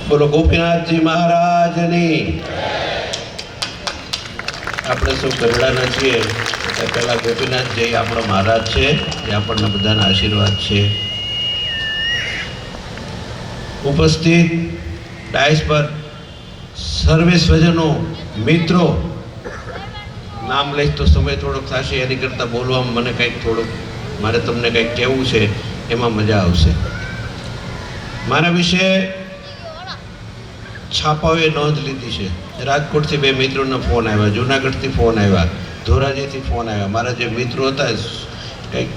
બોલો ગોપીનાથજી મહારાજની. આપણે સૌ ગરડાના છીએ એટલે પહેલાં ગોપીનાથજી આપણો મહારાજ છે, એ આપણને બધાના આશીર્વાદ છે. ઉપસ્થિત ડાયસ પર સર્વે સ્વજનો, મિત્રો, નામ લઈશ તો સમય થોડોક થશે, એની કરતાં બોલવામાં મને કંઈક થોડુંક મારે તમને કંઈક કહેવું છે, એમાં મજા આવશે. મારા વિશે છાપાઓએ નોંધ લીધી છે. રાજકોટથી 2 મિત્રોના ફોન આવ્યા, જુનાગઢથી ફોન આવ્યા, ધોરાજીથી ફોન આવ્યા. મારા જે મિત્રો હતા કંઈક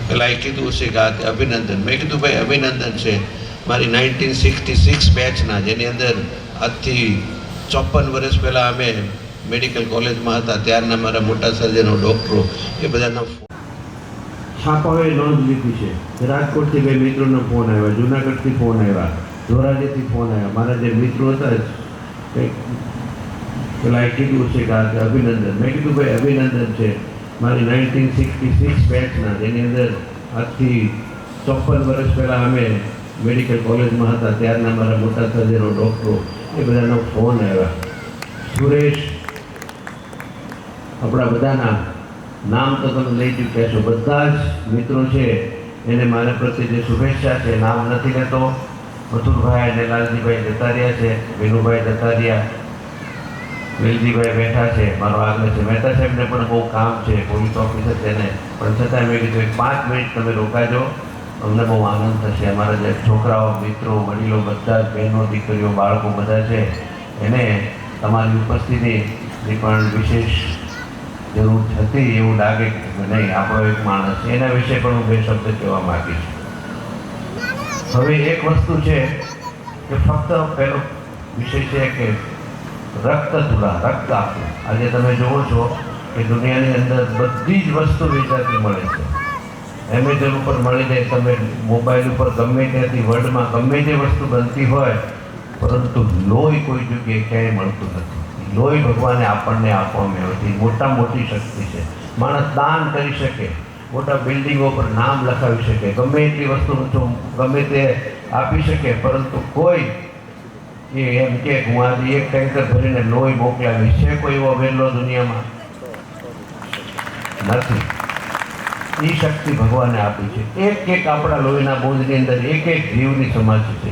પેલા એ કીધું હશે કે આ અભિનંદન. મેં કીધું ભાઈ અભિનંદન છે મારી 1966 બેચના, જેની અંદર આજથી 54 વર્ષ પહેલાં અમે મેડિકલ કોલેજમાં હતા, ત્યારના મારા મોટા સર્જનો, ડૉક્ટરો, એ બધાના છાપાઓએ નોંધ લીધી છે. રાજકોટથી 2 મિત્રોના ફોન આવ્યા, જુનાગઢથી ફોન આવ્યા, ધોરાજીથી ફોન આવ્યા. મારા જે મિત્રો હતા કંઈક પેલા એ કીધું હશે કે આ અભિનંદન. મેં કીધું ભાઈ અભિનંદન છે મારી 1966 બેચના, જેની અંદર આજથી 54 વર્ષ પહેલાં અમે મેડિકલ કોલેજમાં હતા, ત્યારના મારા મોટા સર્જનો, ડૉક્ટરો, એ બધાનો ફોન આવ્યા. સુરેશ, આપણા બધાના નામ તો તમે લઈ ચૂક્યા છો. બધા જ મિત્રો છે એને મારા પ્રત્યે જે શુભેચ્છા છે, નામ નથી લેતો. મથુરભાઈ અને લાલજીભાઈ જતા રહ્યા છે, વિનુભાઈ જતા રહ્યા, વેલજીભાઈ બેઠા છે, મારો આગળ છે. મહેતા સાહેબને પણ બહુ કામ છે, પોલીસ ઓફિસર છે ને, પણ છતાં મેં કીધું 5 મિનિટ તમે રોકાજો, અમને બહુ આનંદ થશે. અમારા જે છોકરાઓ, મિત્રો, વડીલો, બધા જ બહેનો, દીકરીઓ, બાળકો બધા છે, એને તમારી ઉપસ્થિતિની પણ વિશેષ જરૂર હતી એવું લાગે કે નહીં, આપણો એક માણસ છે. એના વિશે પણ હું 2 શબ્દ કહેવા માગીશ. હવે એક વસ્તુ છે કે ફક્ત પહેલો વિષય છે કે રક્ત તુલા, રક્ત આપવું. આજે તમે જુઓ છો કે દુનિયાની અંદર બધી જ વસ્તુ વેચાતી મળે છે. એમેઝોન ઉપર મળી જાય, તમે મોબાઈલ ઉપર ગમે ત્યાંથી વર્લ્ડમાં ગમે તે વસ્તુ બનતી હોય, પરંતુ લોહી કોઈ જગ્યાએ ક્યાંય મળતું નથી. લોહી ભગવાને આપણને આપવામાં આવતી મોટામાં મોટી શક્તિ છે. માણસ દાન કરી શકે, મોટા બિલ્ડિંગો પર નામ લખાવી શકે, ગમે એટલી વસ્તુ ગમે તે આપી શકે, પરંતુ કોઈ એ એમ કે હું આજે 1 ટેન્કર ભરીને લોહી મોકલાવીશ, છે કોઈ એવો વહેલો દુનિયામાં? નથી. એ શક્તિ ભગવાને આપી છે. એક આપણા લોહીના બોંદની અંદર એક જીવની સમાધિ છે.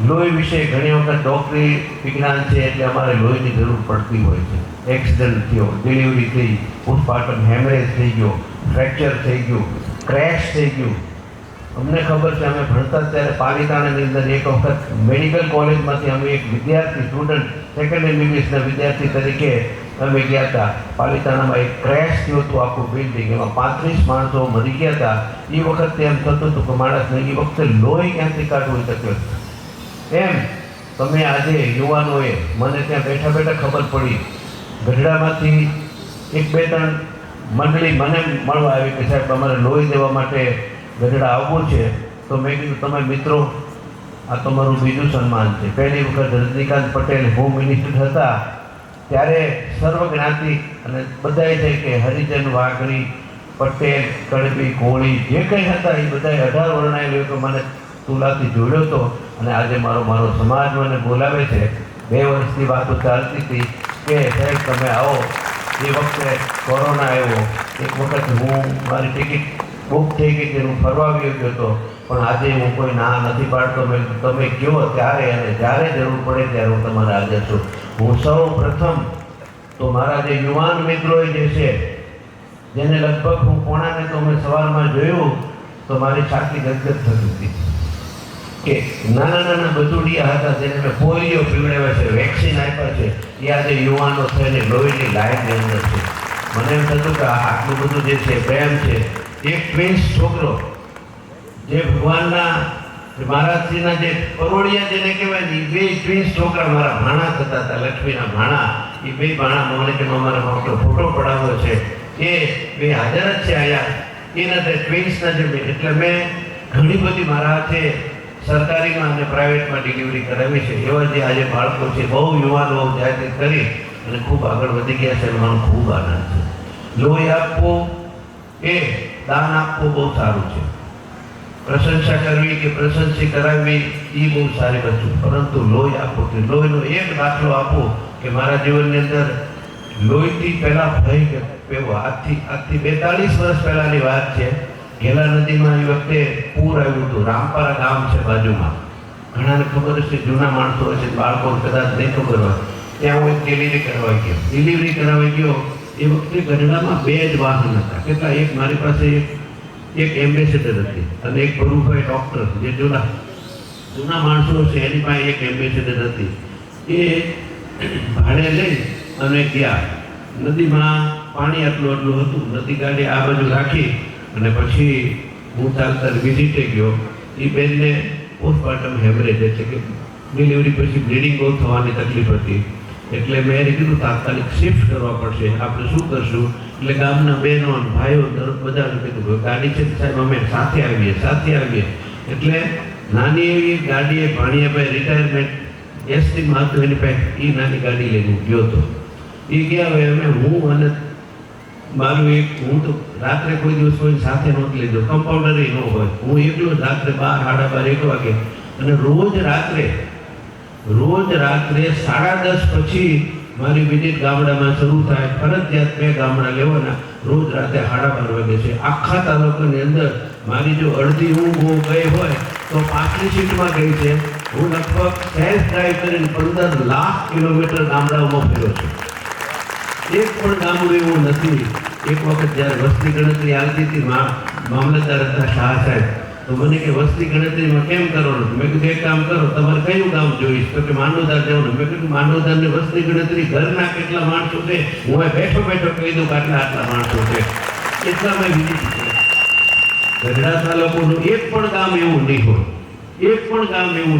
લોહી વિશે ઘણી વખત ડૉક્ટરી વિજ્ઞાન છે એટલે અમારે લોહીની જરૂર પડતી હોય છે. એક્સિડન્ટ થયો, ડિલિવરી થઈ, પોસ્ટમોર્ટમ હેમરેજ થઈ ગયો, ફ્રેક્ચર થઈ ગયું, ક્રેશ થઈ ગયું. અમને ખબર છે, અમે ભણતા ત્યારે પાલિતાણાની અંદર એક વખત મેડિકલ કોલેજમાંથી અમે એક વિદ્યાર્થી, સ્ટુડન્ટ, સેકન્ડ MBBSના વિદ્યાર્થી તરીકે અમે ગયા હતા. પાલિતાણામાં એક ક્રેશ થયું હતું, આખું બિલ્ડિંગ, એમાં 35 માણસો મરી ગયા હતા. એ વખતે એમ થતું હતું કે માણસને એ વખતે લોહી ક્યાંથી કાઢવું તકલીફ. એમ તમે આજે યુવાનોએ મને ત્યાં બેઠા બેઠા ખબર પડી, ગઢડામાંથી 1-2-3 મંડળી મને મળવા આવી કે સાહેબ અમારે લોહી દેવા માટે ગઢડા આવવું છે. તો મેં કીધું તમે મિત્રો, આ તમારું બીજું સન્માન છે. પહેલી વખત રજનીકાંત પટેલ હોમ મિનિસ્ટર હતા ત્યારે સર્વજ્ઞાતિ અને બધાએ થઈ કે હરિજન, વાઘરી, પટેલ, કડબી, કોળી જે કંઈ હતા એ બધાએ 18 વર્ણાએ લોકો મને તુલાથી જોડ્યો હતો. અને આજે મારો સમાજ મને બોલાવે છે. 2 વર્ષથી વાતો ચાલતી હતી કે સાહેબ તમે આવો. એ વખતે કોરોના આવ્યો, એક વખત હું મારી ટિકિટ બુક થઈ ગઈ હતી, હું ફરવા ગયો હતો, પણ આજે હું કોઈ ના નથી પાડતો. મેં તમે કહો ત્યારે અને જ્યારે જરૂર પડે ત્યારે હું તમારે હાજર છું. હું સૌ પ્રથમ તો મારા જે યુવાન મિત્રોએ જે છે, જેને લગભગ હું પોણાને તો મેં સવારમાં જોયું તો મારી છાતી ગદગદ થતી હતી કે નાના બતુડિયા હતા જેને મેં પોલિયો પીવડાવ્યા છે, વેક્સિન આપ્યા છે, એ આજે યુવાનો થઈને લોહીની લાઈનની અંદર છે. મને એમ થતું કે આટલું બધું જે છે પ્રેમ છે. એક ટ્વિન્સ છોકરો જે ભગવાનના મહારાજશ્રીના જે પરોળિયા જેને કહેવાય ને, એ 2 ટ્વિન્સ છોકરા મારા ભાણા થતા હતા, લક્ષ્મીના ભાણા. એ 2 ભાણા મને કે અમારા મોટો ફોટો પડાવ્યો છે, એ 2 હાજર જ છે અહીંયા. એના તે ટ્વિન્સના જે એટલે મેં ઘણી બધી મારા હાથે સરકારીમાં અને પ્રાઇવેટમાં ડિલિવરી કરાવી છે. એવા જે આજે બાળકો છે, બહુ યુવાનો જાહેર કરી અને ખૂબ આગળ વધી ગયા છે. મને ખૂબ આનંદ છે. લોહી આપવું એ દાન આપવું બહુ સારું છે. પ્રશંસા કરવી કે પ્રશંસી કરાવવી એ બહુ સારી વસ્તુ, પરંતુ લોહી આપો કે લોહીનો એક દાખલો આપો કે મારા જીવનની અંદર લોહીથી પહેલાં ભય પેવો આજથી 42 વર્ષ પહેલાંની વાત છે. ઘેલા નદીમાં એ વખતે પૂર આવ્યું હતું. રામપારા ગામ છે બાજુમાં, ઘણાને ખબર હશે, જૂના માણસો હશે, બાળકો કદાચ નહીં ખબર હોય. ત્યાં હું એક ડિલિવરી કરવા ગયો. એ વખતે ગઢડામાં 2 જ વાહન હતા. કેટલા? એક મારી પાસે એક એમ્બેસેડર હતી અને એક ભરુભાઈ ડૉક્ટર, જે જૂના માણસો છે એની પાસે એક એમ્બેસેડર હતી. એ ભાડે લઈ અને ગયા. નદીમાં પાણી આટલું હતું. નદી ગાડી આ બાજુ રાખી અને પછી હું ચાલતા વિઝિટે ગયો. એ બેનને પોસ્ટમોર્ટમ હેમરેજ, એટલે કે ડિલિવરી પછી બ્લીડિંગ બહુ થવાની તકલીફ હતી. એટલે મેં એને કીધું તાત્કાલિક શિફ્ટ કરવા પડશે, આપણે શું કરશું? એટલે ગામના બહેનો અને ભાઈઓ તરફ બધાને કીધું ગાડી છે સાહેબ, અમે સાથે આવીએ. એટલે નાની એવી ગાડીએ ભાણિયાભાઈ રિટાયરમેન્ટ એસટીમાં હતું, એની પાસે એ નાની ગાડી લઈને ગયો હતો. એ ગયા હવે અમે હું અને મારું હું તો રાત્રે કોઈ દિવસ કોઈ સાથે નહોતું લીધો, કમ્પાઉન્ડર ન હોય, હું એકલો જ રાત્રે 12, 1 વાગે. અને રોજ રાત્રે 10:30 પછી મારી વિઝિટ ગામડામાં શરૂ થાય. ફરજિયાત 2 ગામડા લેવાના. રોજ રાતે 12:30 વાગે છે. આખા તાલુકાની અંદર મારી જો અડધી ઊંઘ ગઈ હોય તો 5ની સીટમાં ગઈ છે. હું લગભગ સેલ્ફ ડ્રાઈવ કરીને 15 લાખ કિલોમીટર ગામડાઓમાં ફર્યો છું. એક પણ ગામડું એવું નથી. એક વખત જ્યારે વસ્તી ગણતરી આવતી હતી, મામલતદાર હતા શાહ સાહેબ, તો મને કે વસ્તી ગણતરીમાં કેમ કરવાનું? મેં કીધું એક કામ કરો, તમારે કયું ગામ જોઈશ? તો કે માંડોદાર જવાનું. મેં કીધું માંડોદારની વસ્તી ગણતરી ઘરના કેટલા માણસો છે હું બેઠો કહી દઉં કે આટલા માણસો છે. એટલા મેં વિઝિટ કર્યા. ગઢડા તાલુકાનું એક પણ ગામ એવું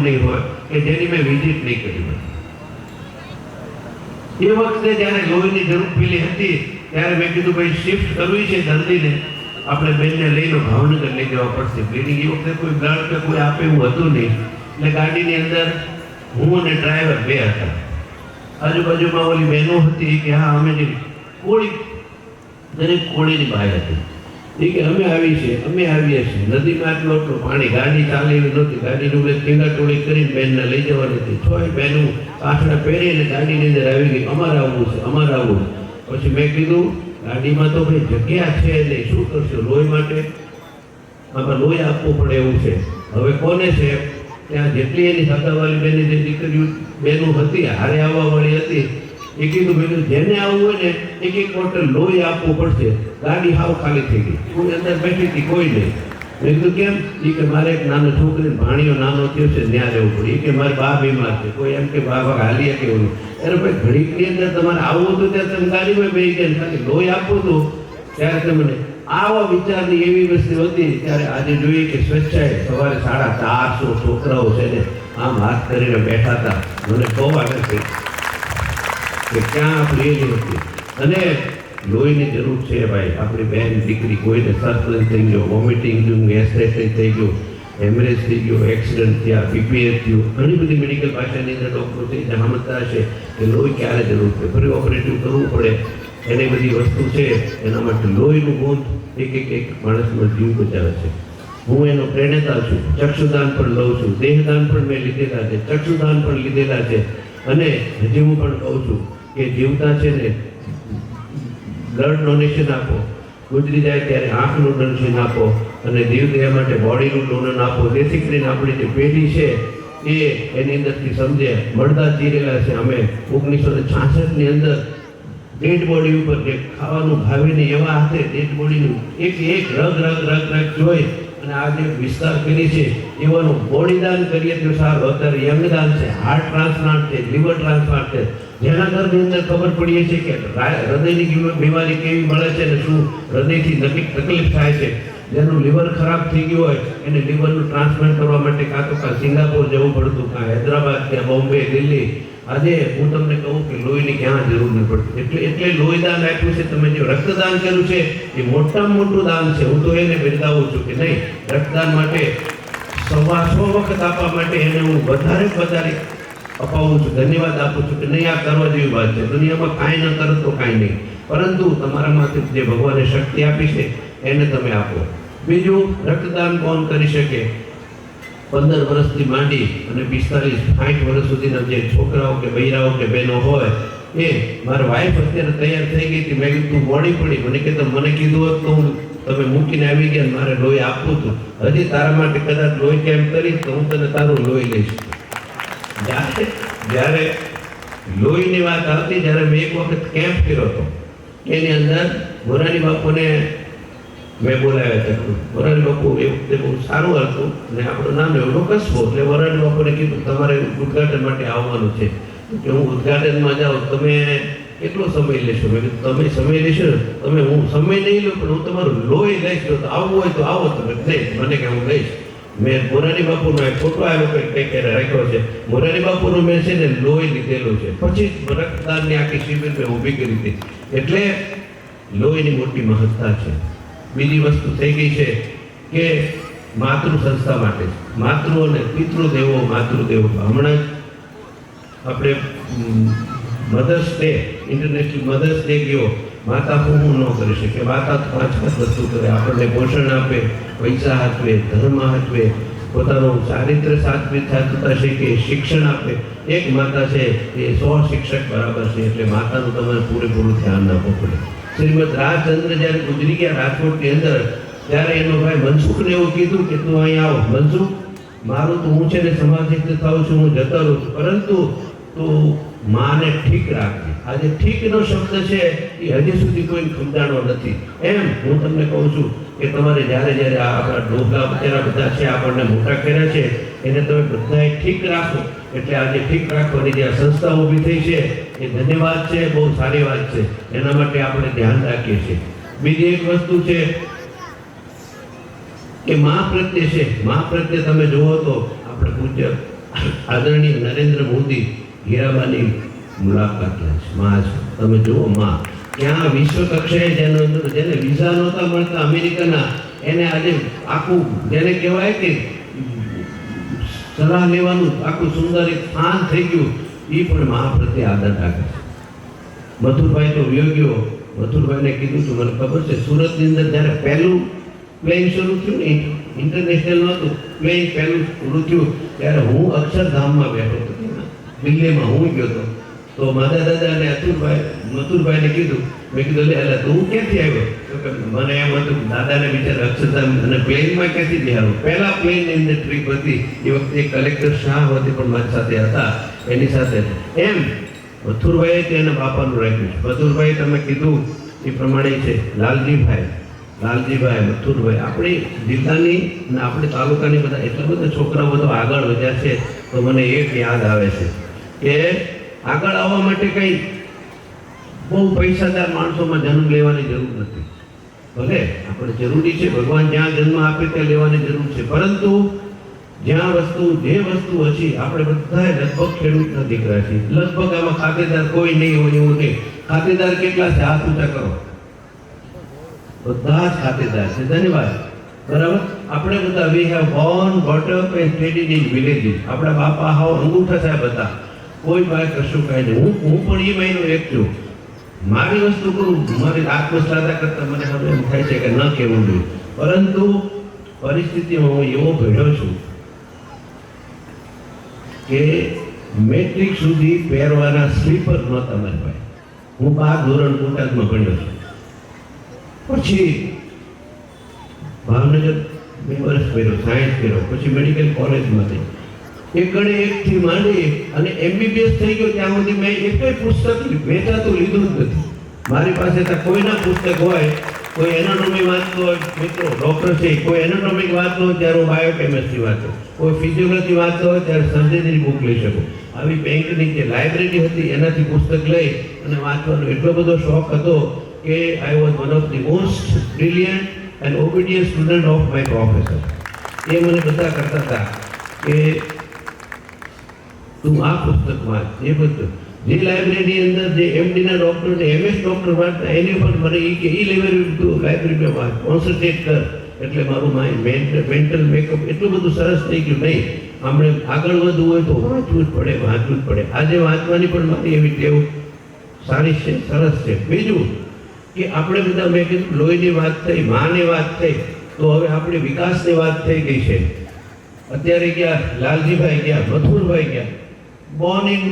નહીં હોય કે જેની મેં વિઝિટ નહીં કરી હોય. એ વખતે જ્યારે લોહીની જરૂર પેલી હતી ત્યારે મેં કીધું ભાઈ શિફ્ટ કરવી છે દર્દીને, આપણે બેનને લઈને ભાવનગર લઈ જવા પડશે. બ્લીડિંગ એ વખતે કોઈ બ્લડ કે કોઈ આપે એવું હતું નહીં. એટલે ગાડીની અંદર હું અને ડ્રાઈવર 2 હતા. આજુબાજુમાં ઓલી બહેનો હતી કે હા અમે જે દરેક કોળીની બાઈ હતી. એ કે અમે આવીએ છીએ. નદીમાં આટલું પાણી, ગાડી ચાલે એવી નહોતી. ગાડીનું ટીંગાટોળી કરીને બેનને લઈ જવાની હતી. 6 બહેનો પાછળ પહેરીને ગાડીની અંદર આવી ગઈ, અમારે આવવું છે. પછી મેં કીધું ગાડીમાં તો ભાઈ જગ્યા છે નહીં, શું કરશો? લોહી માટે આમાં લોહી આપવું પડે એવું છે. હવે કોને છે? ત્યાં જેટલી એની સગાવાળી બેની જે દીકરીઓ બહેનો હતી, હારે આવવાવાળી હતી, એ કીધું મેં જેને આવવું હોય ને એક બોટલ લોહી આપવું પડશે. ગાડી હાવ ખાલી થઈ ગઈ. હું અંદર બેઠી હતી, કોઈ નહીં. મેં કીધું કેમ? એ કે મારે એક નાનો છોકરી ભાણિયો નાનો થયો છે, ત્યાં રહેવું પડે. એ કે મારે બા બીમાર છે. કોઈ એમ કે બા હાલીએ કે એવું. અરે ભાઈ ઘડીકની અંદર તમારે આવવું હતું ત્યારે તમે ગાડીમાં બેસી ગયા, ખાલી લોહી આપવું હતું ત્યારે તમને આવા વિચારની એવી વસ્તુ હતી. ત્યારે આજે જોઈએ કે સ્વેચ્છાએ સવારે 450 છોકરાઓ છે ને આમ હાથ કરીને બેઠા હતા. મને બહુ આગળ છે કે ક્યાં આપણી એવી હતી. અને લોહીની જરૂર છે ભાઈ. આપણી બહેન દીકરી કોઈને સર્જન થઈ ગયો, વોમિટિંગ થયું, એસિડિટી થઈ ગયું, હેમરેજ થઈ ગયો, એક્સિડન્ટ થયા, પીપીએસ થયું, ઘણી બધી મેડિકલ ભાષાની અંદર ડૉક્ટરો છે જે સમજતા હશે કે લોહી ક્યારે જરૂર છે, ફરી ઓપરેટિવ કરવું પડે, એની બધી વસ્તુ છે. એના માટે લોહીનું બૂંદ એક માણસનો જીવ બચાવે છે. હું એનો પ્રેરણા છું. ચક્ષુદાન પણ લઉં છું, દેહદાન પણ મેં લીધેલા છે, ચક્ષુદાન પણ લીધેલા છે. અને હજી હું પણ કહું છું કે જીવતા છે ને બ્લડ ડોનેશન આપો, ગુજરી જાય ત્યારે આંખનું ડોનેશન આપો, અને જીવદયા માટે બોડીનું ડોનેશન આપો. જેથી કરીને આપણી જે પેઢી છે એ એની અંદરથી સમજે. મળદા ચીરેલા છે અમે 1966ની અંદર ડેડ બોડી ઉપર જે ખાવાનું ભાવીને એવા હાથે ડેડ બોડીનું એક રગ જોઈ અને આ જે વિસ્તાર કરી છે એવાનું બોડીદાન કરીએ તો સારું. અત્યારે યંગદાન છે, હાર્ટ ટ્રાન્સપ્લાન્ટ છે, લીવર ટ્રાન્સપ્લાન્ટ છે, જેના ઘરની અંદર ખબર પડીએ છે કે હૃદયની બીમારી કેવી મળે છે ને શું હૃદયથી તકલીફ થાય છે. જેનું લીવર ખરાબ થઈ ગયું હોય એને લીવરનું ટ્રાન્સપ્લાન્ટ કરવા માટે કાં તો સિંગાપોર જવું પડતું, કાં હૈદરાબાદ, ક્યાં બોમ્બે, દિલ્હી. આજે હું તમને કહું કે લોહીની ક્યાં જરૂર નહીં પડતી. એટલે લોહીદાન આપ્યું છે. તમે જો રક્તદાન કર્યું છે એ મોટામાં મોટું દાન છે. હું તો એને બિરદાવું છું કે નહીં, રક્તદાન માટે 100 વખત આપવા માટે એને હું વધારે અપાવું છું, ધન્યવાદ આપું છું કે નહીં આ કરવા જેવી વાત છે. દુનિયામાં કાંઈ ન કરો તો કાંઈ નહીં, પરંતુ તમારામાંથી જે ભગવાને શક્તિ આપી છે એને તમે આપો. બીજું, રક્તદાન કોણ કરી શકે? 15 વર્ષથી માંડી અને 45-60 વર્ષ સુધીના જે છોકરાઓ કે બૈરાઓ કે બહેનો હોય એ, મારી વાઈફ અત્યારે તૈયાર થઈ ગઈ હતી, મેં કીધું તું મોડી પડી, મને કે મને કીધું હોત તો હું તમે મૂકીને આવી ગયા, મારે લોહી આપવું હતું, હજી તારા માટે કદાચ લોહી કેમ્પ કરીશ તો હું તને તારું લોહી લઈશ. જ્યારે લોહીની વાત આવતી, જ્યારે મેં એક વખત કેમ્પ કર્યો હતો, એની અંદર મોરારી બાપુને મેં બોલાવ્યા હતા. મોરારી બાપુ એ વખતે બહુ સારું હતું અને આપણું નામ એવડું કસબો, એટલે મોરારી બાપુને કીધું તમારે ઉદ્ઘાટન માટે આવવાનું છે, કે હું ઉદ્ઘાટનમાં જાઉં, તમે કેટલો સમય લેશો? મેં કીધું તમે સમય લેશો ને, તમે, હું સમય નહીં લઉં પણ હું તમારું લોહી લઈશ, તો આવવું હોય તો આવો તમે. નહીં, મને કે હું લઈશ. મેં મોરારી બાપુનો એક ફોટો આ લોકો કંઈક રાખ્યો છે, મોરારી બાપુનું મેં છે ને લોહી લીધેલું છે, પછી રક્તદાનની આખી શિબિર મેં ઊભી કરી હતી. એટલે લોહીની મોટી મહત્તા છે. બીજી વસ્તુ થઈ ગઈ છે કે માતૃ સંસ્થા માટે, માતૃ અને પિતૃદેવો, માતૃદેવો. હમણાં જ આપણે Mother's Day, International Mother's Day ગયો. માતા હું ન કરી શકે, માતા 5 વસ્તુ કરે, આપણને પોષણ આપે, પૈસા હાચવે, ધર્મ હાચવે, પોતાનું ચારિત્ર સાચવતા શીખે, શિક્ષણ આપે. એક માતા છે એ 100 શિક્ષક બરાબર છે, એટલે માતાનું તમારે પૂરેપૂરું ધ્યાન રાખવું પડે. શ્રીમદ રાજચંદ્ર જ્યારે ગુજરી ગયા રાજકોટની અંદર, ત્યારે એનો ભાઈ મનસુખને એવું કીધું કે તું અહીં આવો. મનસુખ, મારું તો હું છે ને સમાધિસ્થ થાઉં છું, હું જતો રહું છું, પરંતુ તું માને ઠીક રાખજે. આજે ઠીકનો શબ્દ છે એ હજી સુધી કોઈ સમજાણો નથી. એમ હું તમને કહું છું કે તમારે જ્યારે જ્યારે આપણા ડોગા બચેરા બધા છે, આપણને મોટા કર્યા છે, એને તમે બધાએ ઠીક રાખો. એટલે આજે ઠીક રાખવાની જે સંસ્થા ઊભી થઈ છે એ ધન્યવાદ છે, બહુ સારી વાત છે, એના માટે આપણે ધ્યાન રાખીએ છીએ. બીજી એક વસ્તુ છે કે મા પ્રત્યે છે, મા પ્રત્યે તમે જુઓ તો આપણે પૂજ્ય આદરણીય નરેન્દ્ર મોદી હીરાબાની મુલાકાત લે છે. મા છે, તમે જુઓ મા ક્યાં વિશ્વ કક્ષાએ જેને વિઝા નહોતા મળતા અમેરિકાના, એને આજે આખું જેને કહેવાય કે સલાહ લેવાનું આખું સુંદર એક સ્થાન થઈ ગયું, એ પણ મા પ્રત્યે આદર રાખે છે. મથુરભાઈ તો વિયોગ્યો, મથુરભાઈને કીધું હતું, મને ખબર છે, સુરતની અંદર જ્યારે પહેલું પ્લેન શરૂ થયું ને, ઇન્ટરનેશનલ નહોતું, પ્લેન પહેલું શરૂ થયું ત્યારે હું અક્ષરધામમાં બેઠો હતો, દિલ્હીમાં હું ગયો હતો. તો મારા દાદા અને મથુરભાઈને કીધું, મેં કીધું એટલે તું ક્યાંથી આવ્યો? તો કે મને એમ હતું દાદાને બિચારા અક્ષરધામ અને પ્લેનમાં ક્યાંથી બેહાડું. પહેલા પ્લેનની અંદર ટ્રીપ હતી, એ વખતે કલેક્ટર શાહ હતી પણ મારી સાથે હતા, એની સાથે. એમ મથુરભાઈએ તે એના બાપાનું રાખ્યું છે. મથુરભાઈ તમે કીધું એ પ્રમાણે છે લાલજીભાઈ મથુરભાઈ. આપણી જિલ્લાની અને આપણે તાલુકાની બધા એટલા બધા છોકરાઓ બધો આગળ વધ્યા છે. તો મને એક યાદ આવે છે કે આગળ આવવા માટે કંઈ બહુ પૈસાદાર માણસોમાં જન્મ લેવાની જરૂર નથી. ભલે આપણે જરૂરી છે, ભગવાન જ્યાં જન્મ આપે ત્યાં લેવાની જરૂર છે, પરંતુ જ્યાં જે વસ્તુ હશે, આપણે બધાએ લગભગ ખેડૂતના દીકરા છીએ. લગભગ આમાં ખાતેદાર કોઈ નહીં હોય એવું નહીં. ખાતેદાર કેટલા છે? હાથ ઊંચા કરો. બધા જ ખાતેદાર છે. ધન્યવાદ. બરાબર. આપણે બધા we have Born boat up and studied in villages. આપણા બાપા હાવ અંગૂઠા સાહેબ હતા, કોઈ પાસે કશું કાંઈ નહીં. હું પણ એ મહિનો એક છું. મારી વસ્તુ કરું, મારી આત્મશ્રદ્ધા કરતાં મને હવે એમ થાય છે કે ન કહેવું જોઈએ, પરંતુ પરિસ્થિતિમાં હું એવો ભણ્યો છું કે મેટ્રિક સુધી પહેરવાના સ્લીપર નહોતા મારી પાસે. હું 12 ધોરણ બોટાદમાં ભણ્યો છું. પછી ભાવનગર 2 વર્ષ પહેર્યો, સાયન્સ કર્યો, પછી મેડિકલ કોલેજમાં થઈ. એકડે એકથી માંડી અને MBBS થઈ ગયો ત્યાં સુધી મેં એક પુસ્તક વેચાતું લીધું જ નથી. મારી પાસે કોઈના પુસ્તક હોય, કોઈ એનાટોમી વાંચતો હોય, મિત્રો ડૉક્ટર છે, કોઈ એનાટોમિક વાંચતો હોય ત્યારે હું બાયોકેમિસ્ટ્રી વાંચું, કોઈ ફિઝિયોલોજી વાંચતો હોય ત્યારે સર્જરીની બુક લઈ શકું. આવી બેંકની જે લાઇબ્રેરી હતી એનાથી પુસ્તક લઈ અને વાંચવાનો એટલો બધો શોખ હતો કે I was one of the most brilliant and obedient student of my professor. એ મને બધા કરતા હતા કે તું આ પુસ્તક વાંચ. એ બધું જે લાઇબ્રેરી અંદર જે MD ના ડૉક્ટર ને MS ડૉક્ટર વાંચતા એની પર મને એ કે એ લાઇબ્રેરી તું લાઇબ્રેરીમાં વાંચ, કોન્સન્ટ્રેટ કર. એટલે મારું માઇન્ડ મેન્ટલ મેકઅપ એટલું બધું સરસ થઈ ગયું. નહીં, આપણે આગળ વધવું હોય તો વાંચવું જ પડે. આજે વાંચવાની પણ મારી એવી ટેવ સારી છે, સરસ છે. બીજું કે આપણે બધા, મેં કીધું લોહીની વાત થઈ, માની વાત થઈ, તો હવે આપણે વિકાસની વાત થઈ ગઈ છે. અત્યારે ગયા લાલજીભાઈ ગયા, મથુરભાઈ ગયા, બોર્ન ઇન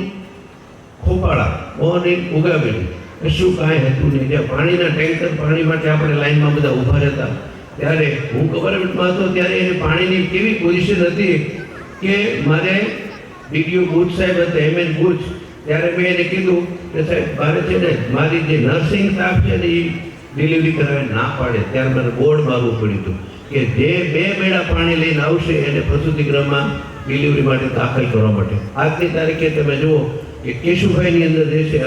ખોપાળા, બોર્ન ઇન ઉગાવેલી, કશું કાંઈ હતું નહીં. જ્યાં પાણીના ટેન્કર, પાણી માટે આપણે લાઈનમાં બધા ઊભા રહેતા, ત્યારે હું ગવર્મેન્ટમાં હતો ત્યારે એને પાણીની કેવી પોઝિશન હતી કે મારે ડીડીઓ ગુજ સાહેબ હતા, એમએન ગુજ, ત્યારે મેં એને કીધું કે સાહેબ મારે છે ને મારી જે નર્સિંગ સ્ટાફ છે ને એ ડિલિવરી કરાવે ના પાડે. ત્યારે મને બોર્ડ મારવું પડ્યું હતું કે જે 2 બેડા પાણી લઈને આવશે એને પ્રસૂતિગૃહમાં ડિલિવરી માટે દાખલ કરવા માટે. આજની તારીખે તમે જુઓ કે કેશુભાઈની અંદર જે છે,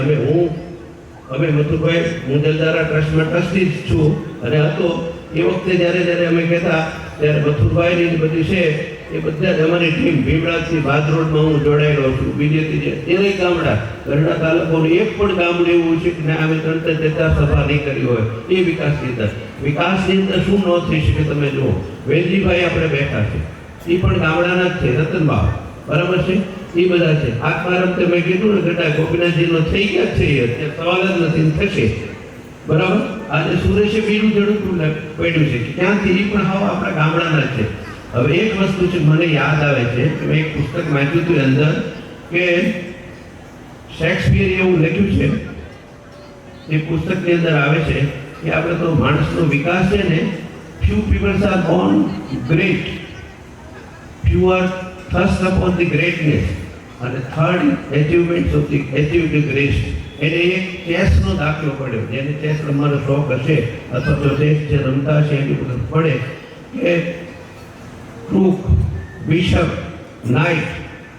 અમે મથુરભાઈ, હું જલધારા ટ્રસ્ટમાં ટ્રસ્ટી જ છું અને હતો એ વખતે જ્યારે અમે કહેતા ત્યારે મથુરભાઈની બધી છે એ બધા જ અમારી ટીમ ભીમડાથી ભાદ રોડમાં હું જોડાયેલો છું. બીજેથી જે તેરેય ગામડા, ગરડા તાલુકોનું એક પણ ગામડું એવું છે કે અમે 3-4 સભા નહીં કરી હોય એ વિકાસની અંદર. વિકાસની અંદર શું ન થઈ શકે તમે જુઓ. વેલજીભાઈ આપણે બેઠા છે, એ પણ ગામડાના જ છે, રતનબાવ, બરાબર છે, એ બધા છે. આત્મારામ મેં કીધું ને ગઢા ગોપીનાથજીનો થઈ ગયા છે, અત્યારે સવાલ જ નથી, થશે, બરાબર. આજે સુરેશે બીડું જડું પડ્યું છે, ક્યાંથી, એ પણ હવે આપણા ગામડાના છે. હવે એક વસ્તુ છે મને યાદ આવે છે કે મેં એક પુસ્તક વાંચ્યું હતું અંદર કે શેક્સપિયરે એવું લખ્યું છે, એ પુસ્તકની અંદર આવે છે કે આપણે તો માણસનો વિકાસ છે ને, few people are born great, few are thrust upon the greatness, અને third achievements of the achieve the grace. એને એક ચેસનો દાખલો પડ્યો, જેને ચેસ રમવાનો શોખ હશે અથવા તો ચેસ જે રમતા હશે એની ખબર પડે કે rook, bishop, knight,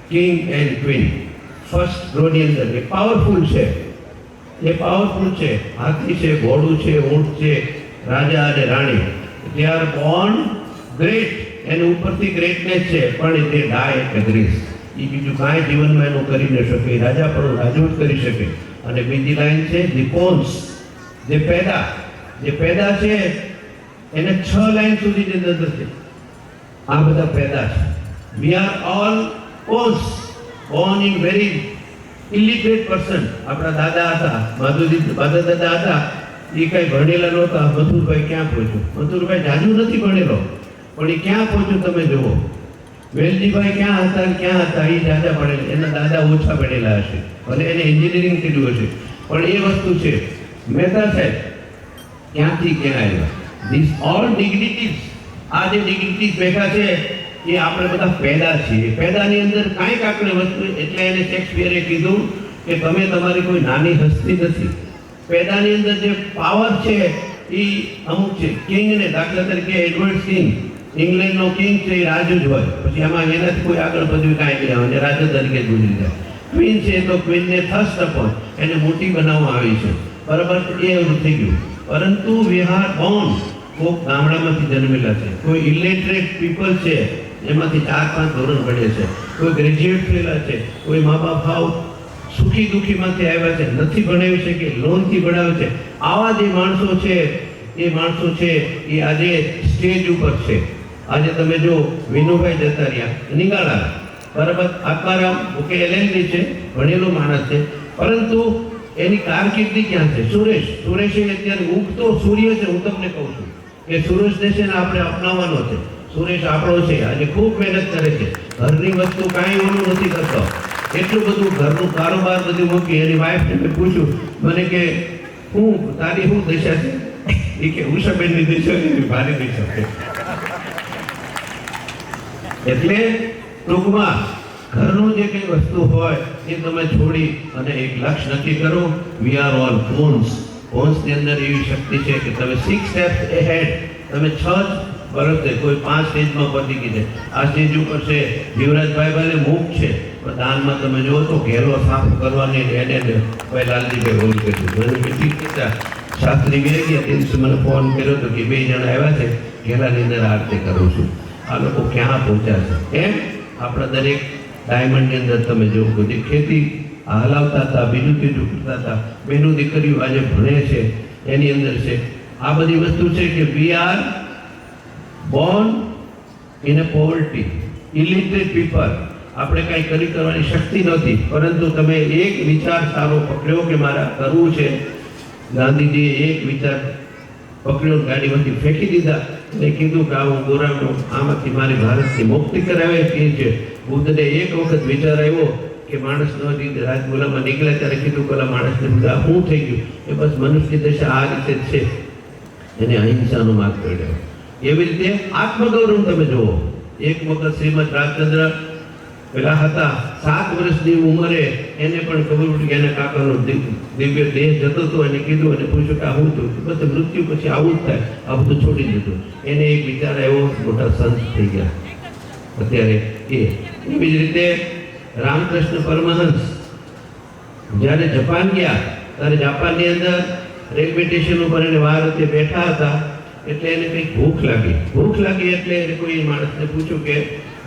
king and queen first રોની અંદર એ પાવરફુલ છે, એ પાવરફુલ છે. હાથી છે, ઘોડું છે, ઊંટ છે, રાજા અને રાણી, દે આર બોર્ન ગ્રેટ, એની ઉપરથી ગ્રેટનેસ છે, પણ તે ડાય એટ ગ્રેસ. એ બીજું કાંઈ જીવનમાં એનું કરી ન શકે, રાજા પણ રાજુ જ કરી શકે. અને બીજી લાઈન છે ધી પોન્સ, જે પેદા છે એને 6 લાઈન સુધીની અંદર છે. આ બધા પેદા છે. વી are all pons, Born in very illiterate person. આપણા દાદા હતા, દાદા હતા, એ કઈ ભણેલા નહોતા. મથુરભાઈ ક્યાં પહોંચ્યું? મથુરભાઈ જાજુ નથી ભણેલો, પણ એ ક્યાં પહોંચ્યું તમે જુઓ. વેલજીભાઈ ક્યાં હતા, એ દાદા ભણેલા, એના દાદા ઓછા ભણેલા હશે, ભલે એને એન્જિનિયરિંગ કર્યું હશે, પણ એ વસ્તુ છે. મહેતા સાહેબ ક્યાંથી ક્યાં આવ્યા? ધીસ ઓલ ડિગ્નિટીઝ, આ જે ડિગ્નિટીઝ બેઠા છે એ આપણે બધા પેદા છીએ. પેદાની અંદર કાંઈક આપણે વસ્તુ, એટલે એને શેક્સપિયરે કીધું કે તમે તમારી કોઈ નાની હસ્તી નથી. પેદાની અંદર જે પાવર છે એ અમુક છે. કિંગને, દાખલા તરીકે એડવર્ડ કિંગ, ઇંગ્લેન્ડનો કિંગ છે, એ રાજુ જ હોય, પછી આમાં એનાથી કોઈ આગળ બધું કાંઈ નહીં આવે, રાજા તરીકે જ ગુજરી જાય. ક્વીન છે તો ક્વીનને થર્સ્ટ અપોન, એને મોટી બનાવવામાં આવી છે, બરાબર, એ એવું થઈ ગયું. પરંતુ વી આર બોર્ન, કોઈ ગામડામાંથી જન્મેલા છે, કોઈ ઇલિટરેટ પીપલ છે, એમાંથી 4-5 ધોરણ ભણે છે, કોઈ ગ્રેજ્યુએટ થયેલા છે, કોઈ મા બાપ ભાવ સુખી દુઃખીમાંથી આવ્યા છે, નથી ભણાવી શકે, લોનથી ભણાવે છે. આવા જે માણસો છે એ માણસો છે એ આજે સ્ટેજ ઉપર છે. આજે તમે જો વિનુભાઈ જતા રહ્યા નિગાળા, બરાબર, આત્મારામ ઓકે LLD છે, ભણેલો માણસ છે, પરંતુ એની કારકિર્દી ક્યાં છે? સુરેશે અત્યારે ઉગતો સૂર્ય છે. હું તમને કહું છું કે સુરેશ દેશને આપણે અપનાવવાનો છે. સુરેશ આપણો છે, આજે ખૂબ મહેનત કરે છે, ઘરની વસ્તુ કાંઈ ઓલું નથી કરતો, એટલું બધું ઘરનું કારોબાર બધું મૂકી. એની વાઈફને મેં પૂછ્યું, મને કે તારી શું દિશા છે? એ કે ઉષાબેનની દિશા છે, ભારી દિશા છે. એટલે ટૂંકમાં ઘરનું જે કંઈ વસ્તુ હોય એ તમે છોડી અને એક લક્ષ્ય નક્કી કરો. We are all pawns. પોન્સની અંદર એવી શક્તિ છે કે તમે 6 સ્ટેપ્સ એહેડ, તમે 6 વર્ષ છે, કોઈ 5 સ્ટેજમાં પહોંચી ગઈ છે. આ સ્ટેજ ઉપર છે જીવરાજભાઈ ભલે મૂક છે, પણ દાનમાં તમે જુઓ તો ઘેરો સાફ કરવાની એને ભાઈ લાલજીભાઈ બોલ કર્યું. મને કેટલી કીધા શાસ્ત્રી બે ગયા, તે મને ફોન કર્યો હતો કે 2 જણા આવ્યા છે, ઘેરાની અંદર આરતી કરું છું. આ લોકો ક્યાં પહોંચ્યા છે? એમ આપણા દરેક ડાયમંડની અંદર તમે જો બધી ખેતી હલાવતા હતા, બીજું ત્રીજું કરતા હતા, બહેનો દીકરીઓ આજે ભણે છે, એની અંદર છે. આ બધી વસ્તુ છે કે we are Born in a poverty, illiterate people. આપણે કાંઈ કરવાની શક્તિ નથી, પરંતુ તમે એક વિચાર સારો પકડ્યો કે મારા કરવું છે. ગાંધીજીએ એક વિચાર પકડ્યો, ગાડીમાંથી ફેંકી દીધા અને કીધું કે આ હું ગોરાનો આમાંથી મારી ભારતની મુક્તિ કરાવે છે. બુદ્ધને એક વખત વિચાર આવ્યો કે માણસનો રાજમુલામાં નીકળ્યા ત્યારે કીધું પેલા માણસને બધા શું થઈ ગયું? એ બસ મનુષ્યની દશા આ રીતે જ છે. એને અહિંસાનો માર્ગ પડ્યો. એવી રીતે આત્મગૌરવ તમે જુઓ. એક વખત શ્રીમદ રાજચંદ્ર પેલા હતા 7 વર્ષની ઉંમરે એને પણ ખબર પડી કે એના કાકાનો દિવ્ય દેહ જતો હતો. એને કીધું અને પૂછ્યું કે આવું થયું? બસ મૃત્યુ પછી આવું જ થાય, આ બધું છોડી દીધું. એને એક વિચાર આવ્યો, મોટા સંત થઈ ગયા અત્યારે. એવી જ રીતે રામકૃષ્ણ પરમહંસ જ્યારે જાપાન ગયા ત્યારે જાપાનની અંદર રેલવે સ્ટેશન ઉપર એને વાર વચ્ચે બેઠા હતા એટલે એને કંઈક ભૂખ લાગી એટલે એને કોઈ માણસને પૂછ્યું કે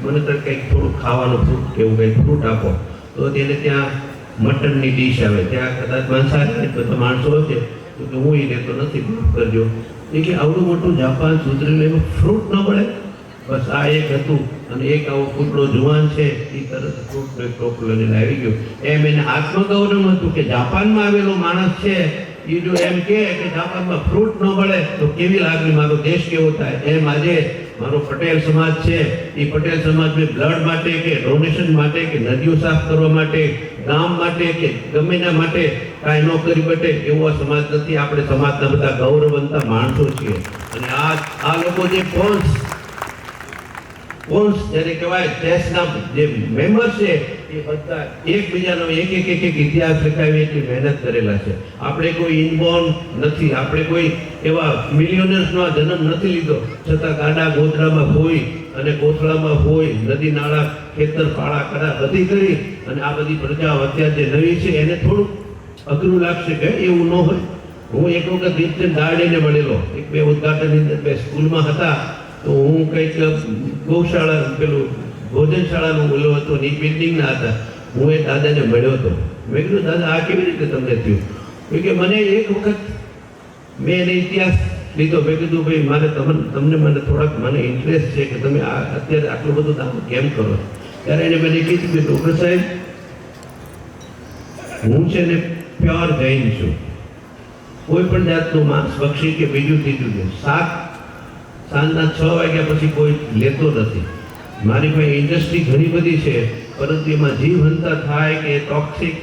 મને તો કંઈક થોડું ખાવાનું ફ્રૂટ કે એવું કંઈક ફ્રૂટ આપો. તો તેને ત્યાં મટનની ડીશ આવે, ત્યાં કદાચ માંસાહારી બધા માણસો હશે તો હું એ લેતો નથી, માફ કરજો. એ કે આવડું મોટું જાપાન સુધરેલું એમાં ફ્રૂટ ન મળે? બસ આ એક હતું અને એક આવો ફૂટલો જુવાન છે એ તરત ફ્રૂટનો એક ટોપલો લઈને આવી ગયો. એમ એને આત્મગૌરવ હતું કે જાપાનમાં આવેલો માણસ છે એ જો એમ કે જાપાનમાં ફ્રૂટ ન મળે તો કેવી લાગણી, મારો દેશ કેવો થાય. એમ આજે મારો પટેલ સમાજ છે એ પટેલ સમાજને બ્લડ માટે કે ડોનેશન માટે કે નદીઓ સાફ કરવા માટે, ગામ માટે કે ગમે એના માટે કાંઈ ન કરી બટે એવો સમાજ નથી. આપણે સમાજના બધા ગૌરવવંતા માણસો છીએ. અને આ લોકો જે પોન્સ જેને કહેવાય ચેસના જે મેમ્બર છે એ બધા એકબીજાનો એક ઇતિહાસ લખાવી એટલી મહેનત કરેલા છે. આપણે કોઈ ઇનબોર્ન નથી, આપણે કોઈ એવા મિલિયોનર્સનો જન્મ નથી લીધો, છતાં ગાડા ગોધરામાં હોય અને કોથળામાં હોય, નદી નાળા ખેતર પાળા કરા બધી કરી અને આ બધી પ્રજાઓ અત્યારે જે નવી છે એને થોડુંક અઘરું લાગશે કે એવું ન હોય. હું એક વખત દીપચંદ દારડીને મળેલો, 1-2 ઉદઘાટનની અંદર 2 સ્કૂલમાં હતા તો હું કંઈક ગૌશાળા પેલું ભોજનશાળાનું ઓલો હતો ને બિલ્ડિંગના હતા. હું એ દાદાને મળ્યો હતો. મેં કીધું દાદા આ કેવી રીતે તમને થયું? કે મને એક વખત મેં એને ઇતિહાસ લીધો. મેં કીધું ભાઈ મારે મને થોડાક મને ઇન્ટરેસ્ટ છે કે તમે અત્યારે આટલું બધું દાન કેમ કરો? ત્યારે એને મને કીધું કે ડૉક્ટર સાહેબ હું છે ને પ્યોર જૈન છું, કોઈ પણ જાતનું માંસ બક્ષી કે બીજું ત્રીજું છે. સાંજના 6 વાગ્યા પછી કોઈ લેતો નથી. મારી પાસે ઇન્ડસ્ટ્રી ઘણી બધી છે પરંતુ એમાં જીવહંતા થાય કે ટોક્સિક